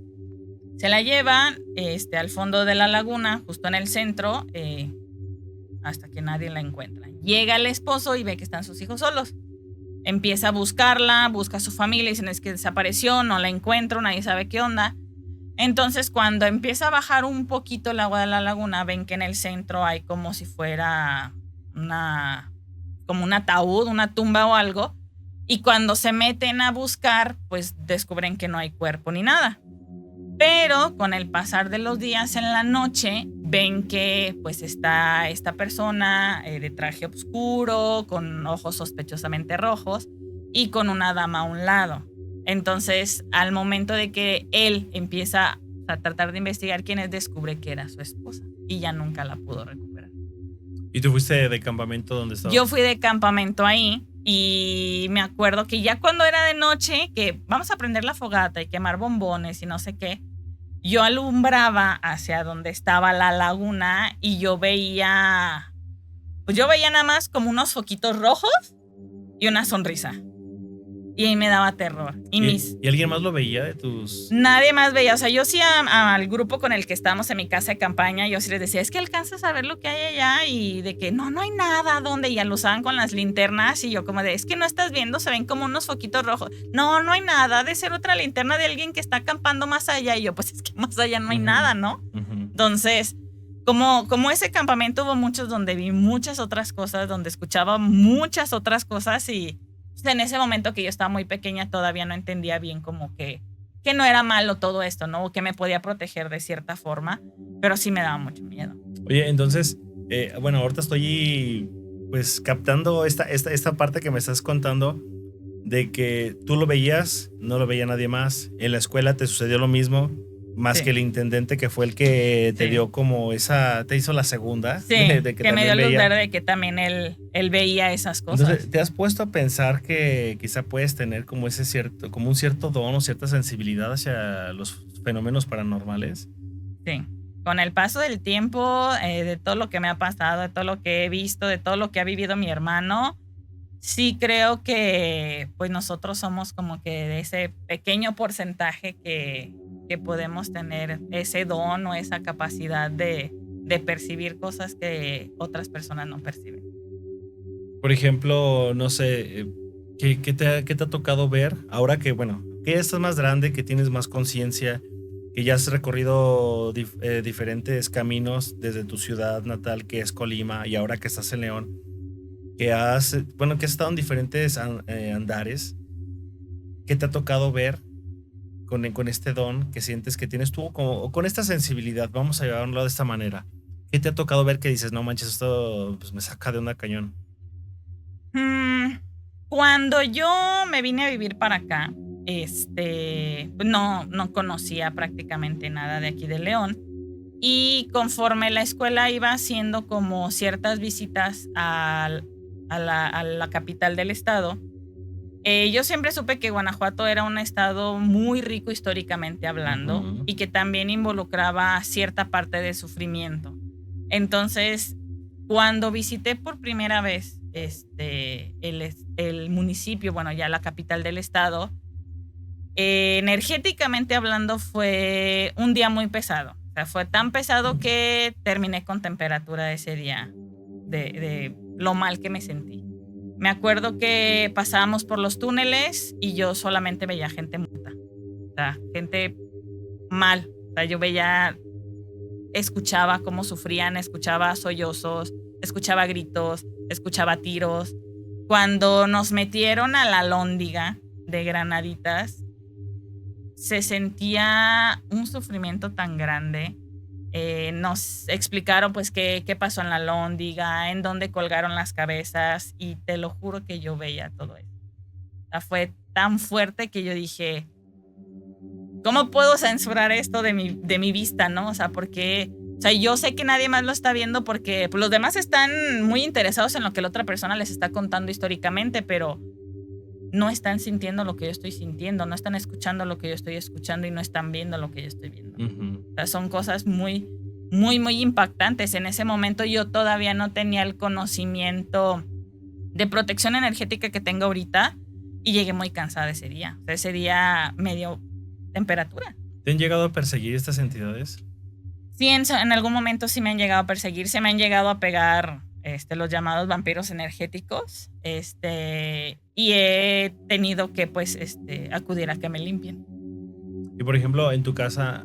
al fondo de la laguna, justo en el centro, hasta que nadie la encuentra. Llega el esposo y ve que están sus hijos solos. Empieza a buscarla, busca a su familia, dicen es que desapareció, no la encuentro, nadie sabe qué onda. Entonces, cuando empieza a bajar un poquito el agua de la laguna, ven que en el centro hay como si fuera como un ataúd, una tumba o algo. Y cuando se meten a buscar, pues descubren que no hay cuerpo ni nada. Pero con el pasar de los días en la noche, ven que pues está esta persona de traje oscuro, con ojos sospechosamente rojos y con una dama a un lado. Entonces, al momento de que él empieza a tratar de investigar quién es, descubre que era su esposa y ya nunca la pudo recuperar. ¿Y tú fuiste de campamento donde estabas? Yo fui de campamento ahí y me acuerdo que ya cuando era de noche, que vamos a prender la fogata y quemar bombones y no sé qué, yo alumbraba hacia donde estaba la laguna y yo veía nada más como unos foquitos rojos y una sonrisa. Y ahí me daba terror. ¿Y alguien más lo veía de tus...? Nadie más veía. O sea, yo sí al grupo con el que estábamos en mi casa de campaña, yo sí les decía, es que alcanzas a ver lo que hay allá y de que no hay nada. ¿Dónde? Y alusaban con las linternas y yo como de, es que no estás viendo, se ven como unos foquitos rojos. No hay nada. Ha de ser otra linterna de alguien que está acampando más allá. Y yo, pues es que más allá no hay nada, ¿no? Entonces, como ese campamento hubo muchos donde vi muchas otras cosas, donde escuchaba muchas otras cosas y... En ese momento que yo estaba muy pequeña todavía no entendía bien como que no era malo todo esto, ¿no? O que me podía proteger de cierta forma, pero sí me daba mucho miedo. Oye, entonces, bueno, ahorita estoy pues captando esta parte que me estás contando de que tú lo veías, no lo veía nadie más. En la escuela te sucedió lo mismo, más que el intendente que fue el que te dio como te hizo la segunda. Sí, de que me dio luz verde, que también él veía esas cosas. Entonces, ¿te has puesto a pensar que quizá puedes tener como un cierto don o cierta sensibilidad hacia los fenómenos paranormales? Sí, con el paso del tiempo, de todo lo que me ha pasado, de todo lo que he visto, de todo lo que ha vivido mi hermano, sí creo que pues nosotros somos como que de ese pequeño porcentaje que podemos tener ese don o esa capacidad de percibir cosas que otras personas no perciben. Por ejemplo, no sé, ¿qué te ha tocado ver ahora que, bueno, que ya estás más grande, que tienes más conciencia, que ya has recorrido diferentes caminos desde tu ciudad natal, que es Colima, y ahora que estás en León, que has estado en diferentes andares? ¿Qué te ha tocado ver con este don que sientes que tienes tú, o con esta sensibilidad? Vamos a llevarlo de esta manera. ¿Qué te ha tocado ver que dices, no manches, esto pues me saca de onda cañón? Cuando yo me vine a vivir para acá, no conocía prácticamente nada de aquí de León. Y conforme la escuela iba haciendo como ciertas visitas a la capital del estado, yo siempre supe que Guanajuato era un estado muy rico históricamente hablando y que también involucraba cierta parte de sufrimiento. Entonces, cuando visité por primera vez el municipio, bueno, ya la capital del estado, energéticamente hablando fue un día muy pesado. O sea, fue tan pesado que terminé con temperatura ese día de lo mal que me sentí. Me acuerdo que pasábamos por los túneles y yo solamente veía gente muerta. O sea, gente mal. O sea, yo escuchaba cómo sufrían, escuchaba sollozos, escuchaba gritos, escuchaba tiros. Cuando nos metieron a la Alhóndiga de Granaditas, se sentía un sufrimiento tan grande. Nos explicaron pues qué pasó en la Alhóndiga, en dónde colgaron las cabezas, y te lo juro que yo veía todo eso. O sea, fue tan fuerte que yo dije, ¿cómo puedo censurar esto de mi vista, no? O sea, porque, o sea, yo sé que nadie más lo está viendo porque pues, los demás están muy interesados en lo que la otra persona les está contando históricamente, pero no están sintiendo lo que yo estoy sintiendo, no están escuchando lo que yo estoy escuchando y no están viendo lo que yo estoy viendo. O sea, son cosas muy, muy, muy impactantes. En ese momento yo todavía no tenía el conocimiento de protección energética que tengo ahorita y llegué muy cansada ese día. O sea, ese día me dio temperatura. ¿Te han llegado a perseguir estas entidades? Sí, en algún momento sí me han llegado a perseguir, se me han llegado a pegar los llamados vampiros energéticos, y he tenido que pues acudir a que me limpien. Y por ejemplo, en tu casa,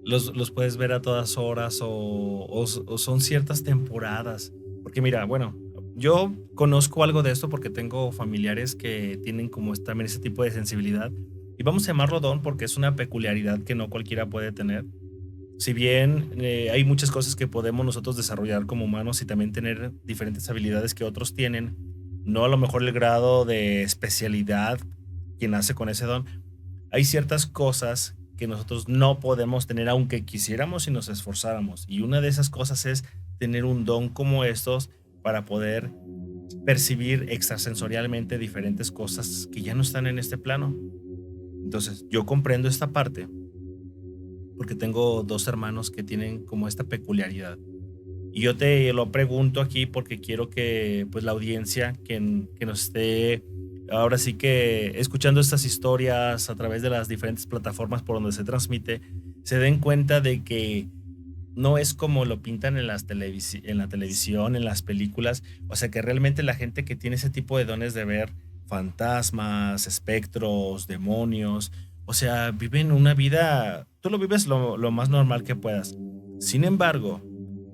los puedes ver a todas horas o son ciertas temporadas. Porque mira, bueno, yo conozco algo de esto porque tengo familiares que tienen como también ese tipo de sensibilidad. Y vamos a llamarlo don porque es una peculiaridad que no cualquiera puede tener. Si bien hay muchas cosas que podemos nosotros desarrollar como humanos y también tener diferentes habilidades que otros tienen, no a lo mejor el grado de especialidad quien nace con ese don. Hay ciertas cosas que nosotros no podemos tener aunque quisiéramos y nos esforzáramos. Y una de esas cosas es tener un don como estos para poder percibir extrasensorialmente diferentes cosas que ya no están en este plano. Entonces, yo comprendo esta parte porque tengo 2 hermanos que tienen como esta peculiaridad. Y yo te lo pregunto aquí porque quiero que pues la audiencia que nos esté ahora sí que escuchando estas historias a través de las diferentes plataformas por donde se transmite, se den cuenta de que no es como lo pintan en la televisión, en las películas. O sea que realmente la gente que tiene ese tipo de dones de ver fantasmas, espectros, demonios, o sea, viven una vida, tú lo vives lo más normal que puedas. Sin embargo,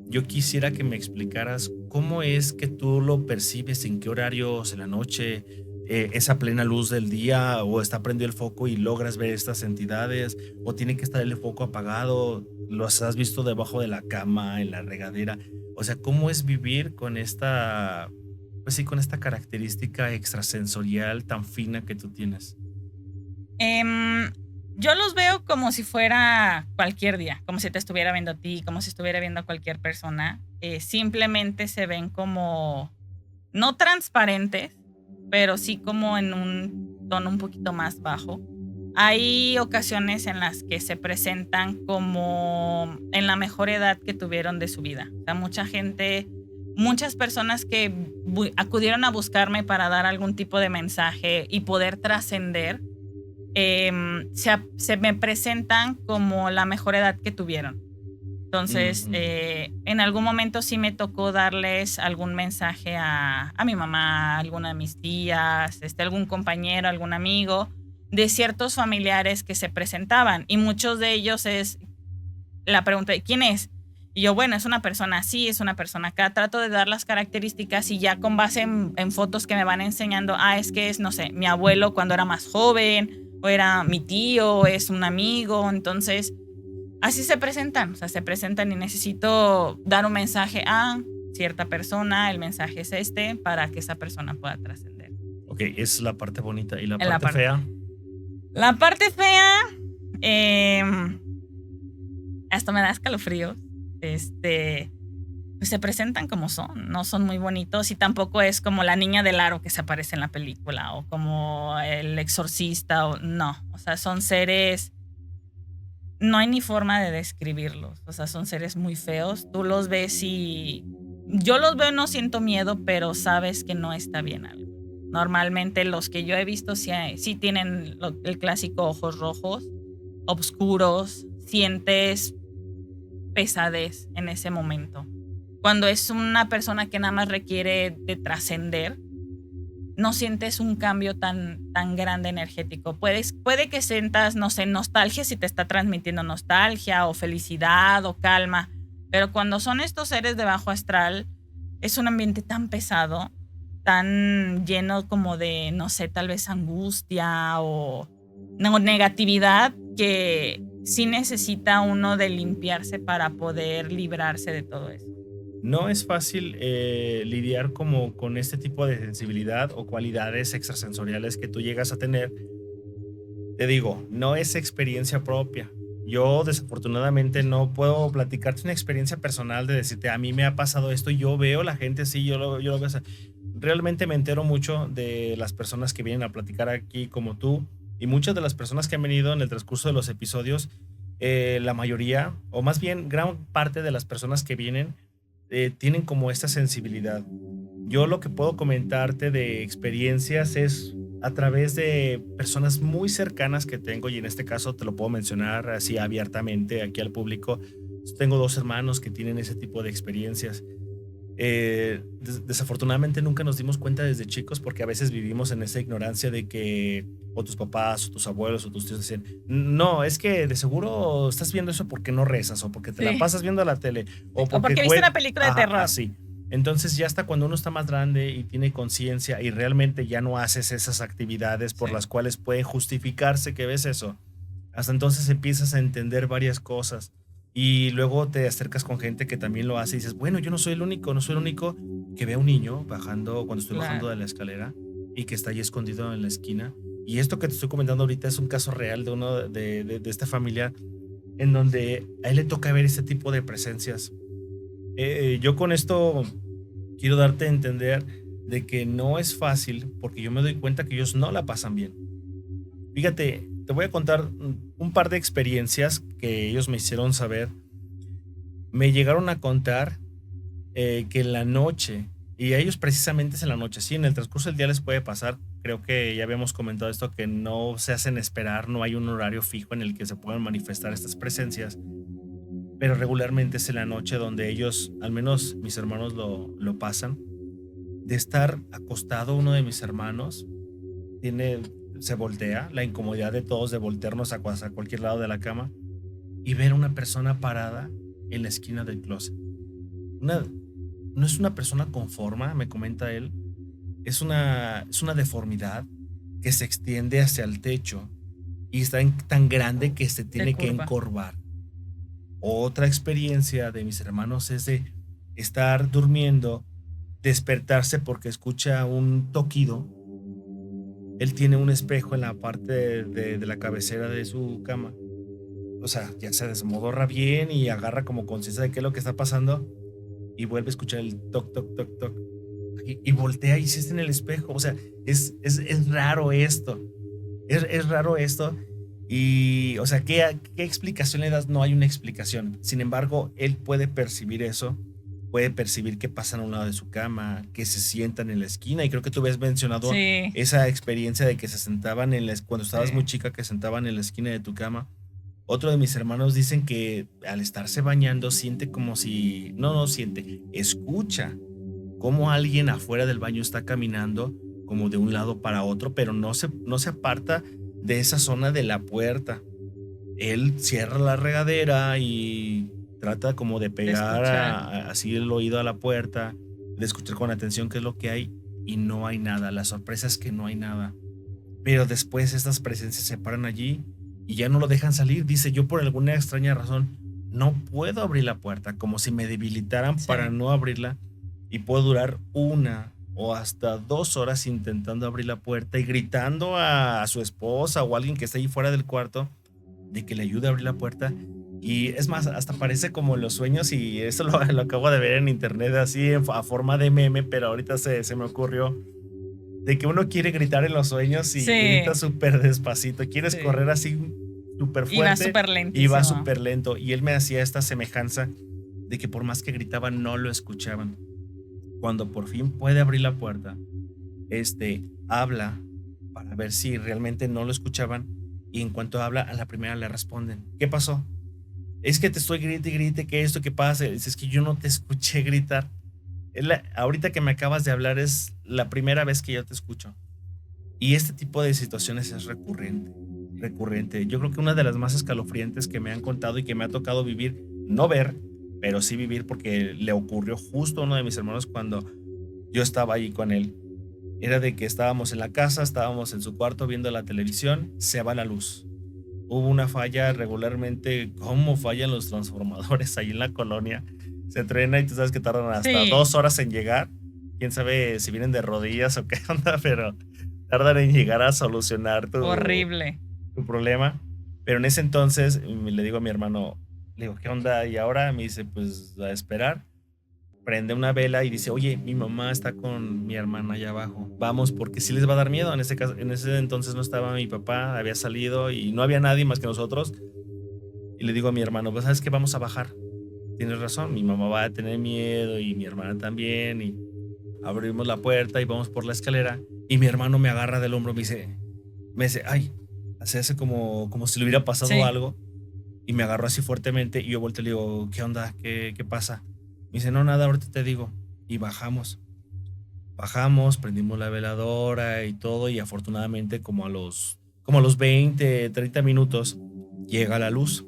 yo quisiera que me explicaras cómo es que tú lo percibes, en qué horarios, en la noche, es a plena luz del día o está prendido el foco y logras ver estas entidades o tiene que estar el foco apagado, los has visto debajo de la cama, en la regadera. O sea, ¿cómo es vivir con esta, pues sí, con esta característica extrasensorial tan fina que tú tienes? Yo los veo como si fuera cualquier día, como si te estuviera viendo a ti, como si estuviera viendo a cualquier persona. Simplemente se ven como, no transparentes, pero sí como en un tono un poquito más bajo. Hay ocasiones en las que se presentan como en la mejor edad que tuvieron de su vida. O sea, muchas personas que acudieron a buscarme para dar algún tipo de mensaje y poder trascender, se me presentan como la mejor edad que tuvieron. Entonces, en algún momento sí me tocó darles algún mensaje a mi mamá, a alguna de mis tías, algún compañero, algún amigo, de ciertos familiares que se presentaban. Y muchos de ellos es la pregunta de ¿quién es? Y yo, bueno, es una persona así, es una persona acá. Trato de dar las características y ya con base en fotos que me van enseñando, es que es, no sé, mi abuelo cuando era más joven, o era mi tío, o es un amigo. Entonces, así se presentan. O sea, se presentan y necesito dar un mensaje a cierta persona. El mensaje es para que esa persona pueda trascender. Ok, es la parte bonita. ¿Y la parte fea? La parte fea, hasta me da escalofríos. Pues se presentan como son, no son muy bonitos y tampoco es como la niña del aro que se aparece en la película o como el exorcista, no, o sea, son seres, no hay ni forma de describirlos, o sea, son seres muy feos, tú los ves y yo los veo, no siento miedo, pero sabes que no está bien algo. Normalmente los que yo he visto sí tienen el clásico ojos rojos, oscuros, sientes pesadez en ese momento. Cuando es una persona que nada más requiere de trascender, no sientes un cambio tan grande energético. Puede que sientas, no sé, nostalgia si te está transmitiendo nostalgia o felicidad o calma, pero cuando son estos seres de bajo astral, es un ambiente tan pesado, tan lleno como de, no sé, tal vez angustia o negatividad que sí necesita uno de limpiarse para poder librarse de todo eso. No es fácil lidiar como con este tipo de sensibilidad o cualidades extrasensoriales que tú llegas a tener. Te digo, no es experiencia propia. Yo desafortunadamente no puedo platicarte una experiencia personal de decirte a mí me ha pasado esto y yo veo la gente así, yo lo veo así. Realmente me entero mucho de las personas que vienen a platicar aquí como tú y muchas de las personas que han venido en el transcurso de los episodios, la mayoría o más bien gran parte de las personas que vienen tienen como esta sensibilidad. Yo lo que puedo comentarte de experiencias es a través de personas muy cercanas que tengo, y en este caso te lo puedo mencionar así abiertamente aquí al público. Tengo 2 hermanos que tienen ese tipo de experiencias. Desafortunadamente nunca nos dimos cuenta desde chicos, porque a veces vivimos en esa ignorancia de que o tus papás o tus abuelos o tus tíos decían, no, es que de seguro estás viendo eso porque no rezas, o porque te la pasas viendo la tele, o porque viste una película de terror. Así. Entonces ya hasta cuando uno está más grande y tiene conciencia y realmente ya no haces esas actividades por las cuales puede justificarse que ves eso, hasta entonces empiezas a entender varias cosas. Y luego te acercas con gente que también lo hace y dices, bueno, yo no soy el único que ve a un niño bajando, cuando estoy bajando de la escalera, y que está ahí escondido en la esquina. Y esto que te estoy comentando ahorita es un caso real de uno de esta familia, en donde a él le toca ver este tipo de presencias. Yo con esto quiero darte a entender de que no es fácil, porque yo me doy cuenta que ellos no la pasan bien. Fíjate, te voy a contar un par de experiencias que ellos me hicieron saber. Me llegaron a contar que en la noche, y a ellos precisamente es en la noche, sí, en el transcurso del día les puede pasar. Creo que ya habíamos comentado esto, que no se hacen esperar, no hay un horario fijo en el que se puedan manifestar estas presencias, pero regularmente es en la noche donde ellos, al menos mis hermanos lo pasan, de estar acostado uno de mis hermanos, se voltea, la incomodidad de todos de voltearnos a cualquier lado de la cama y ver una persona parada en la esquina del closet. No es una persona con forma, me comenta él, es una deformidad que se extiende hacia el techo y está tan grande que se tiene que encorvar. Otra experiencia de mis hermanos es de estar durmiendo, despertarse porque escucha un toquido. Él tiene un espejo en la parte de la cabecera de su cama. O sea, ya se desmodorra bien y agarra como conciencia de qué es lo que está pasando y vuelve a escuchar el toc, toc, toc, toc. Y voltea y se está en el espejo. O sea, es raro esto. Es raro esto. Y, o sea, ¿qué explicación le das? No hay una explicación. Sin embargo, él puede percibir eso. Puede percibir que pasan a un lado de su cama, que se sientan en la esquina. Y creo que tú habías mencionado esa experiencia de que se sentaban cuando estabas muy chica, que sentaban en la esquina de tu cama. Otro de mis hermanos dicen que al estarse bañando siente como si... No siente, escucha cómo alguien afuera del baño está caminando como de un lado para otro, pero no se aparta de esa zona de la puerta. Él cierra la regadera y trata como de pegar así el oído a la puerta, de escuchar con atención qué es lo que hay, y no hay nada. La sorpresa es que no hay nada. Pero después estas presencias se paran allí y ya no lo dejan salir. Dice, yo por alguna extraña razón no puedo abrir la puerta, como si me debilitaran para no abrirla, y puedo durar 1 o hasta 2 horas intentando abrir la puerta y gritando a su esposa o a alguien que esté ahí fuera del cuarto de que le ayude a abrir la puerta. Y es más, hasta parece como los sueños, y eso lo acabo de ver en internet así a forma de meme, pero ahorita se me ocurrió de que uno quiere gritar en los sueños y grita súper despacito, quieres correr así súper fuerte y va súper lento. Y él me hacía esta semejanza de que por más que gritaba no lo escuchaban. Cuando por fin puede abrir la puerta, habla para ver si realmente no lo escuchaban, y en cuanto habla, a la primera le responden, ¿qué pasó? Es que te estoy grite y grite, ¿qué esto? ¿Qué pasa? Es que yo no te escuché gritar. Ahorita que me acabas de hablar es la primera vez que yo te escucho. Y este tipo de situaciones es recurrente. Yo creo que una de las más escalofriantes que me han contado y que me ha tocado vivir, no ver, pero sí vivir, porque le ocurrió justo a uno de mis hermanos cuando yo estaba ahí con él. Era de que estábamos en la casa, estábamos en su cuarto viendo la televisión, se va la luz. Hubo una falla regularmente, ¿cómo fallan los transformadores ahí en la colonia? Se truena y tú sabes que tardan hasta 2 horas en llegar. Quién sabe si vienen de rodillas o qué onda, pero tardan en llegar a solucionar tu problema. Pero en ese entonces le digo a mi hermano, le digo, ¿qué onda? Y ahora me dice, pues a esperar. Prende una vela y dice, oye, mi mamá está con mi hermana allá abajo. Vamos, porque sí les va a dar miedo. En ese entonces no estaba mi papá, había salido y no había nadie más que nosotros. Y le digo a mi hermano, pues sabes que vamos a bajar. Tienes razón, mi mamá va a tener miedo y mi hermana también. Y abrimos la puerta y vamos por la escalera y mi hermano me agarra del hombro, me dice, ay, hace como si le hubiera pasado Sí. algo y me agarró así fuertemente y yo volteo y le digo, ¿qué onda? ¿Qué pasa? Me dice, no, nada, ahorita te digo. Y bajamos, prendimos la veladora y todo y afortunadamente como a los 20, 30 minutos llega la luz.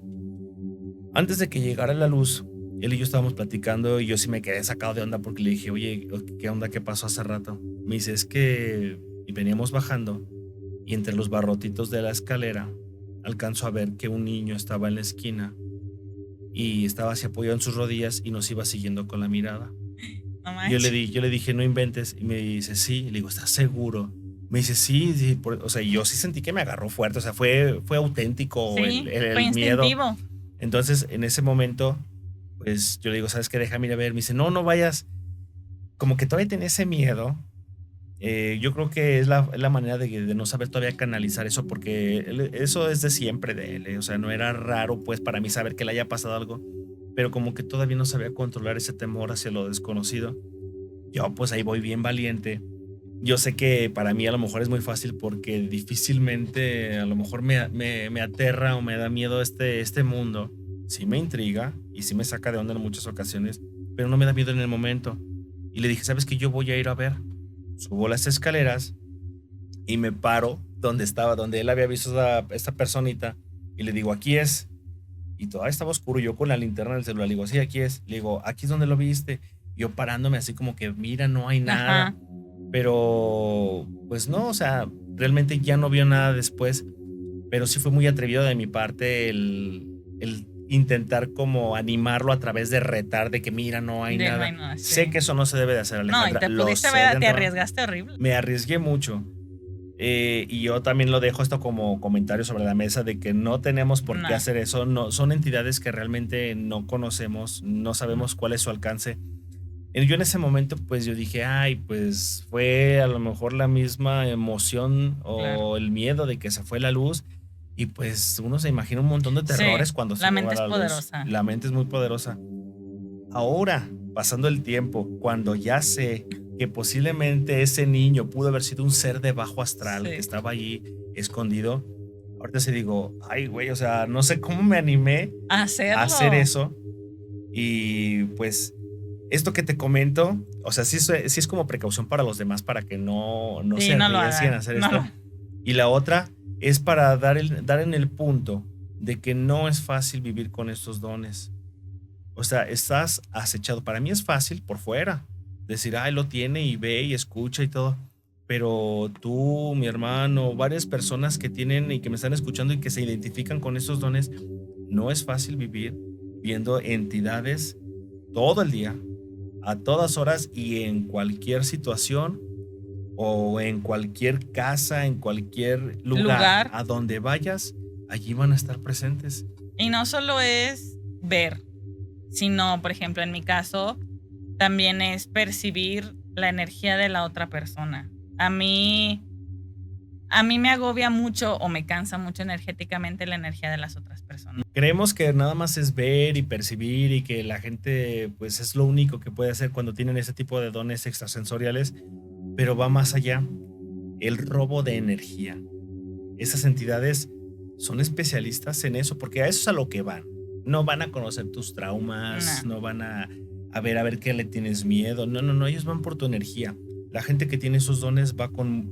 Antes de que llegara la luz, él y yo estábamos platicando y yo sí me quedé sacado de onda porque le dije, oye, ¿qué onda? ¿Qué pasó hace rato? Me dice, es que y veníamos bajando y entre los barrotitos de la escalera alcanzo a ver que un niño estaba en la esquina y estaba así apoyado en sus rodillas y nos iba siguiendo con la mirada. No Y yo manches. le dije, no inventes. Y me dice, sí. Y le digo, ¿estás seguro? Me dice, sí, sí. O sea, yo sí sentí que me agarró fuerte. O sea, fue auténtico Sí, fue el miedo. instintivo. Entonces, en ese momento, pues yo le digo, ¿sabes qué? Déjame ir a ver. Me dice, no vayas. Como que todavía tenía ese miedo. Yo creo que es la manera de no saber todavía canalizar eso, porque eso es de siempre de él. O sea, no era raro, pues, para mí saber que le haya pasado algo, pero como que todavía no sabía controlar ese temor hacia lo desconocido. Yo, pues, ahí voy bien valiente. Yo sé que para mí a lo mejor es muy fácil porque difícilmente a lo mejor me aterra o me da miedo este mundo. Sí me intriga y sí me saca de onda en muchas ocasiones, pero no me da miedo en el momento. Y le dije, ¿sabes qué? Yo voy a ir a ver. Subo las escaleras y me paro donde él había visto a esta personita y le digo, aquí es. Y todavía estaba oscuro, yo con la linterna del celular, le digo, sí, aquí es. Le digo, aquí es donde lo viste. Yo parándome así como que, mira, no hay nada. Ajá. Pero, pues no, o sea, realmente ya no vio nada después. Pero sí fue muy atrevido de mi parte el intentar como animarlo a través de retar, de que mira, no hay De no nada. hay nada, sí. Sé que eso no se debe de hacer, No, y Alejandra. te Lo pudiste sé de ver, te antemano. arriesgaste horrible. Me arriesgué mucho. Y yo también lo dejo esto como comentario sobre la mesa de que no tenemos por qué No. hacer eso. No, son entidades que realmente no conocemos, no sabemos cuál es su alcance. Yo en ese momento pues yo dije, ay, pues fue a lo mejor la misma emoción o Claro. el miedo de que se fue la luz y pues uno se imagina un montón de terrores Sí, cuando se la va mente es la luz. poderosa. La mente es muy poderosa. Ahora, pasando el tiempo, cuando ya sé que posiblemente ese niño pudo haber sido un ser de bajo astral Sí. que estaba allí escondido, ahorita sí digo, ay, güey, o sea, no sé cómo me animé Hacerlo. a hacer eso. Y pues esto que te comento, o sea, sí es como precaución para los demás para que no Sí, se no lo arriesguen hagan. a hacer No esto. lo- Y la otra es para dar en el punto de que no es fácil vivir con estos dones. O sea, estás acechado. Para mí es fácil por fuera decir, ay, lo tiene y ve y escucha y todo. Pero tú, mi hermano, varias personas que tienen y que me están escuchando y que se identifican con estos dones, no es fácil vivir viendo entidades todo el día, a todas horas y en cualquier situación o en cualquier casa, en cualquier lugar a donde vayas, allí van a estar presentes. Y no solo es ver, sino, por ejemplo, en mi caso, también es percibir la energía de la otra persona. A mí me agobia mucho o me cansa mucho energéticamente la energía de las otras personas. Creemos que nada más es ver y percibir y que la gente pues es lo único que puede hacer cuando tienen ese tipo de dones extrasensoriales, pero va más allá. El robo de energía. Esas entidades son especialistas en eso, porque a eso es a lo que van. No van a conocer tus traumas, no van a ver qué le tienes miedo. No, ellos van por tu energía. La gente que tiene esos dones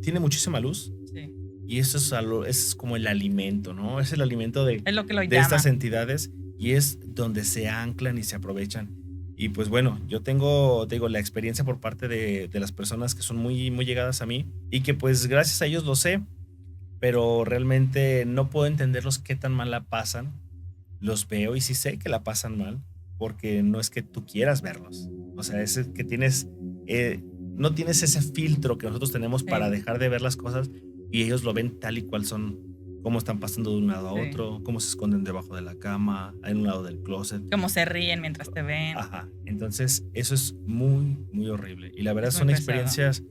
tiene muchísima luz. Sí. Y eso es como el alimento, ¿no? Es el alimento de Es lo que lo de llama. estas entidades y es donde se anclan y se aprovechan. Y pues bueno, yo tengo, te digo, la experiencia por parte de las personas que son muy, muy llegadas a mí y que pues gracias a ellos lo sé, pero realmente no puedo entenderlos qué tan mal la pasan. Los veo y sí sé que la pasan mal porque no es que tú quieras verlos. O sea, es que no tienes ese filtro que nosotros tenemos para dejar de ver las cosas y ellos lo ven tal y cual son, cómo están pasando de un lado a otro, cómo se esconden debajo de la cama, en un lado del closet. Cómo se ríen mientras te ven. Ajá, entonces eso es muy, muy horrible. Y la verdad Es son muy experiencias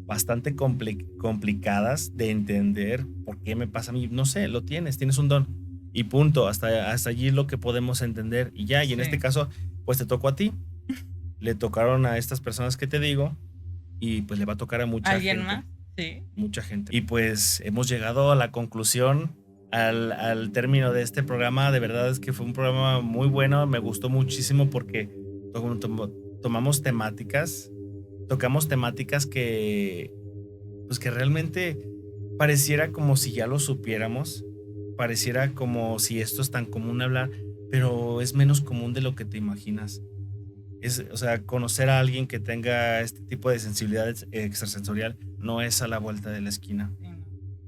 bastante complicadas de entender por qué me pasa a mí. No sé, tienes un don y punto, hasta allí es lo que podemos entender y ya, y en este caso, pues te tocó a ti, le tocaron a estas personas que te digo y pues le va a tocar a mucha ¿Alguien gente. más? Sí. Mucha gente. Y pues hemos llegado a la conclusión, al término de este programa. De verdad es que fue un programa muy bueno, me gustó muchísimo porque tomamos temáticas, tocamos temáticas que, pues que realmente pareciera como si ya lo supiéramos, pareciera como si esto es tan común hablar, pero es menos común de lo que te imaginas. O sea, conocer a alguien que tenga este tipo de sensibilidad extrasensorial no es a la vuelta de la esquina. Sí, no.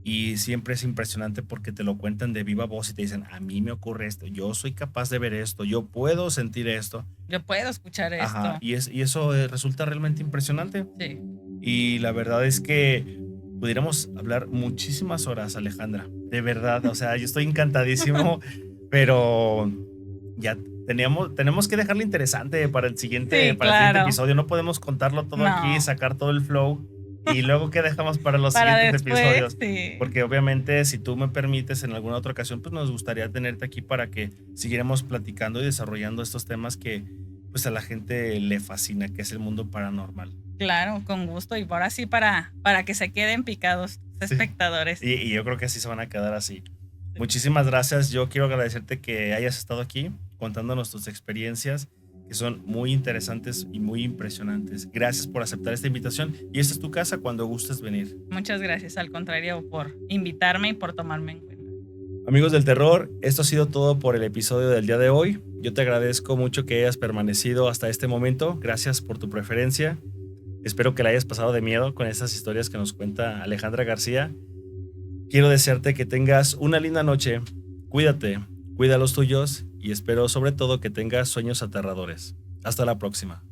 Y siempre es impresionante porque te lo cuentan de viva voz y te dicen, a mí me ocurre esto, yo soy capaz de ver esto, yo puedo sentir esto. Yo puedo escuchar Ajá, esto. y eso resulta realmente impresionante. Sí. Y la verdad es que pudiéramos hablar muchísimas horas, Alejandra. De verdad, o sea, yo estoy encantadísimo, pero ya tenemos que dejarlo interesante para el siguiente, Sí, para el siguiente claro. episodio. No podemos contarlo todo No. aquí, sacar todo el flow. Y luego, ¿qué dejamos para los Para siguientes después, episodios? sí. Porque obviamente, si tú me permites en alguna otra ocasión, pues nos gustaría tenerte aquí para que siguiéramos platicando y desarrollando estos temas que pues a la gente le fascina, que es el mundo paranormal. Claro, con gusto. Y ahora sí, para que se queden picados los Sí. espectadores. Y yo creo que así se van a quedar así. Muchísimas gracias. Yo quiero agradecerte que hayas estado aquí contándonos tus experiencias, que son muy interesantes y muy impresionantes. Gracias por aceptar esta invitación. Y esta es tu casa cuando gustes venir. Muchas gracias, al contrario, por invitarme y por tomarme en cuenta. Amigos del terror, esto ha sido todo por el episodio del día de hoy. Yo te agradezco mucho que hayas permanecido hasta este momento. Gracias por tu preferencia. Espero que la hayas pasado de miedo con estas historias que nos cuenta Alejandra García. Quiero desearte que tengas una linda noche. Cuídate, cuida a los tuyos y espero sobre todo que tengas sueños aterradores. Hasta la próxima.